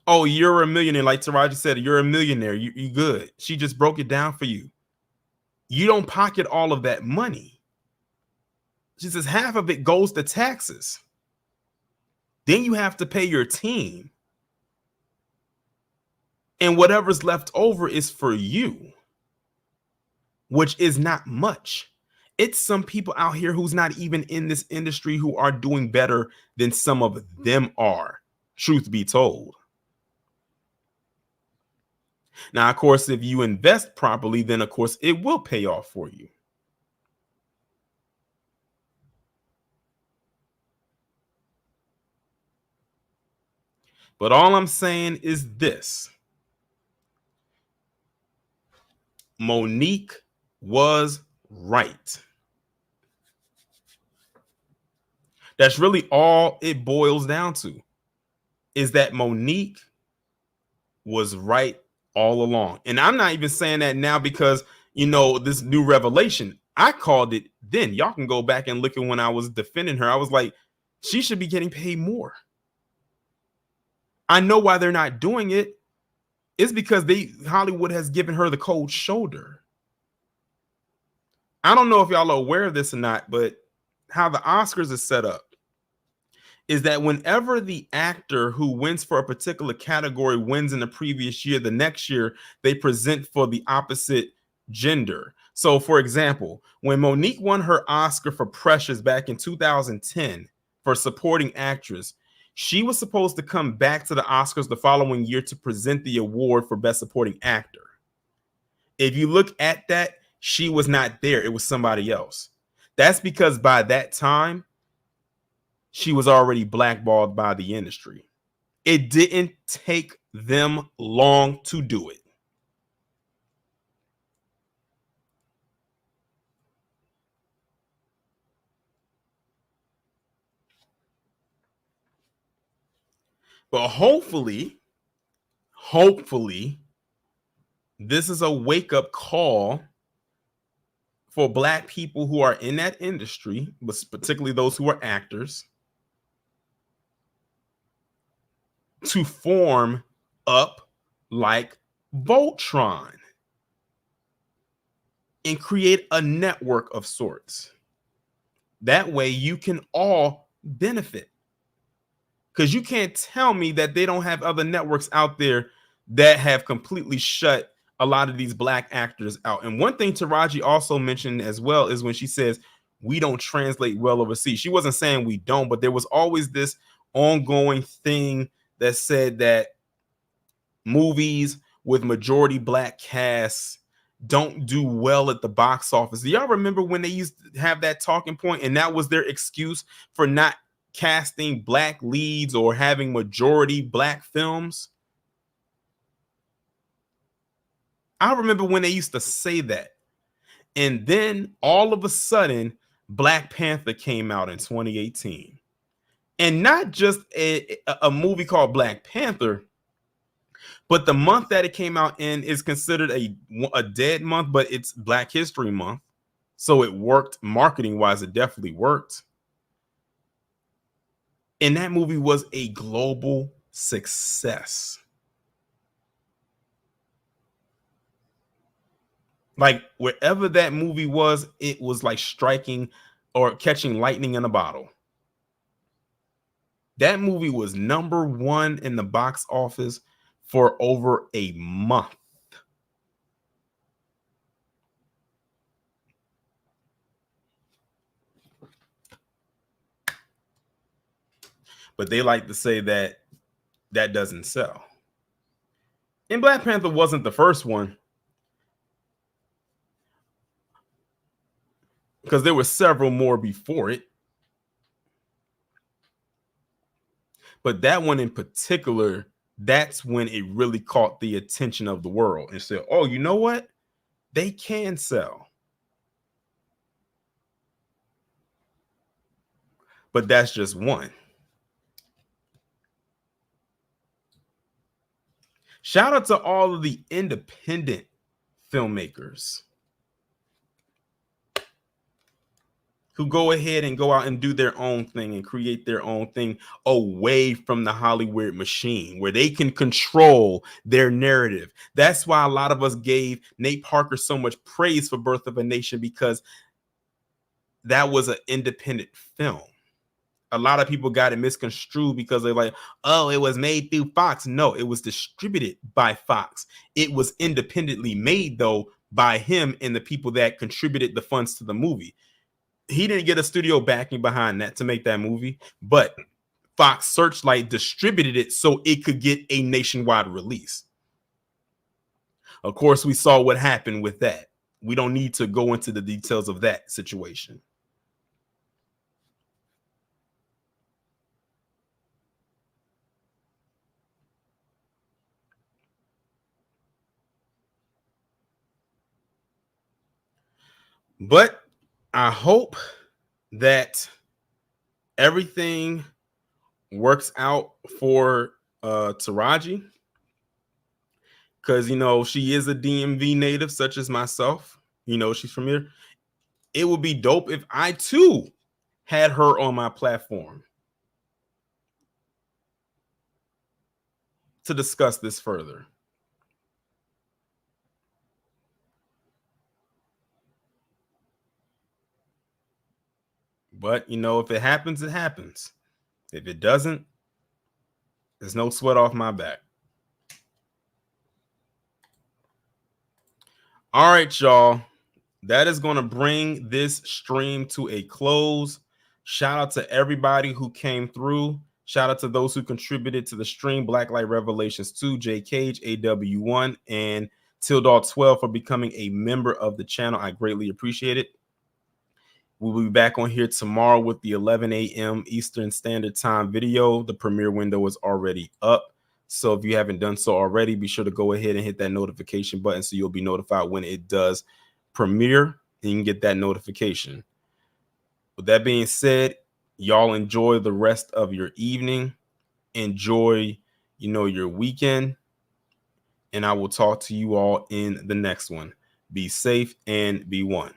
Oh, you're a millionaire. Like Taraji said, you're a millionaire. You good. She just broke it down for you. You don't pocket all of that money. She says half of it goes to taxes. Then you have to pay your team. And whatever's left over is for you, which is not much. It's some people out here who's not even in this industry who are doing better than some of them are, truth be told. Now, of course, if you invest properly, then, of course, it will pay off for you. But all I'm saying is this. Monique was right. That's really all it boils down to, is that Monique was right all along. And I'm not even saying that now because, this new revelation. I called it then. Y'all can go back and look at when I was defending her. I was like, she should be getting paid more. I know why they're not doing it. It's because Hollywood has given her the cold shoulder. I don't know if y'all are aware of this or not, but how the Oscars is set up is that whenever the actor who wins for a particular category wins in the previous year, the next year they present for the opposite gender. So, for example, when Monique won her Oscar for Precious back in 2010 for supporting actress, she was supposed to come back to the Oscars the following year to present the award for Best Supporting Actor. If you look at that, she was not there. It was somebody else. That's because by that time, she was already blackballed by the industry. It didn't take them long to do it. But hopefully, this is a wake-up call for Black people who are in that industry, but particularly those who are actors, to form up like Voltron and create a network of sorts. That way you can all benefit. Because you can't tell me that they don't have other networks out there that have completely shut a lot of these black actors out. And one thing Taraji also mentioned as well is when she says we don't translate well overseas. She wasn't saying we don't, but there was always this ongoing thing that said that movies with majority black casts don't do well at the box office. Do y'all remember when they used to have that talking point and that was their excuse for not casting black leads or having majority black films? I remember when they used to say that. And then all of a sudden, Black Panther came out in 2018. And not just a movie called Black Panther, but the month that it came out in is considered a dead month, but it's Black History Month. So it worked marketing wise. It definitely worked. And that movie was a global success. Like wherever that movie was, it was like striking or catching lightning in a bottle. That movie was #1 in the box office for over a month. But they like to say that that doesn't sell. And Black Panther wasn't the first one, because there were several more before it. But that one in particular, that's when it really caught the attention of the world and said, oh, you know what? They can sell. But that's just one. Shout out to all of the independent filmmakers who go ahead and go out and do their own thing and create their own thing away from the Hollywood machine where they can control their narrative. That's why a lot of us gave Nate Parker so much praise for Birth of a Nation, because that was an independent film. A lot of people got it misconstrued because they're like, oh, it was made through Fox. No, it was distributed by Fox. It was independently made, though, by him and the people that contributed the funds to the movie. He didn't get a studio backing behind that to make that movie, but Fox Searchlight distributed it so it could get a nationwide release. Of course, we saw what happened with that. We don't need to go into the details of that situation. But I hope that everything works out for Taraji, because, you know, she is a DMV native such as myself. You know, she's from here. It would be dope if I too had her on my platform to discuss this further. But, you know, if it happens, it happens. If it doesn't, there's no sweat off my back. All right, y'all. That is going to bring this stream to a close. Shout out to everybody who came through. Shout out to those who contributed to the stream. Blacklight Revelations 2, J Cage, AW1, and Tildall12 for becoming a member of the channel. I greatly appreciate it. We'll be back on here tomorrow with the 11 a.m. Eastern Standard Time video. The premiere window is already up. So if you haven't done so already, be sure to go ahead and hit that notification button so you'll be notified when it does premiere and you can get that notification. With that being said, y'all enjoy the rest of your evening. Enjoy, you know, your weekend. And I will talk to you all in the next one. Be safe and be one.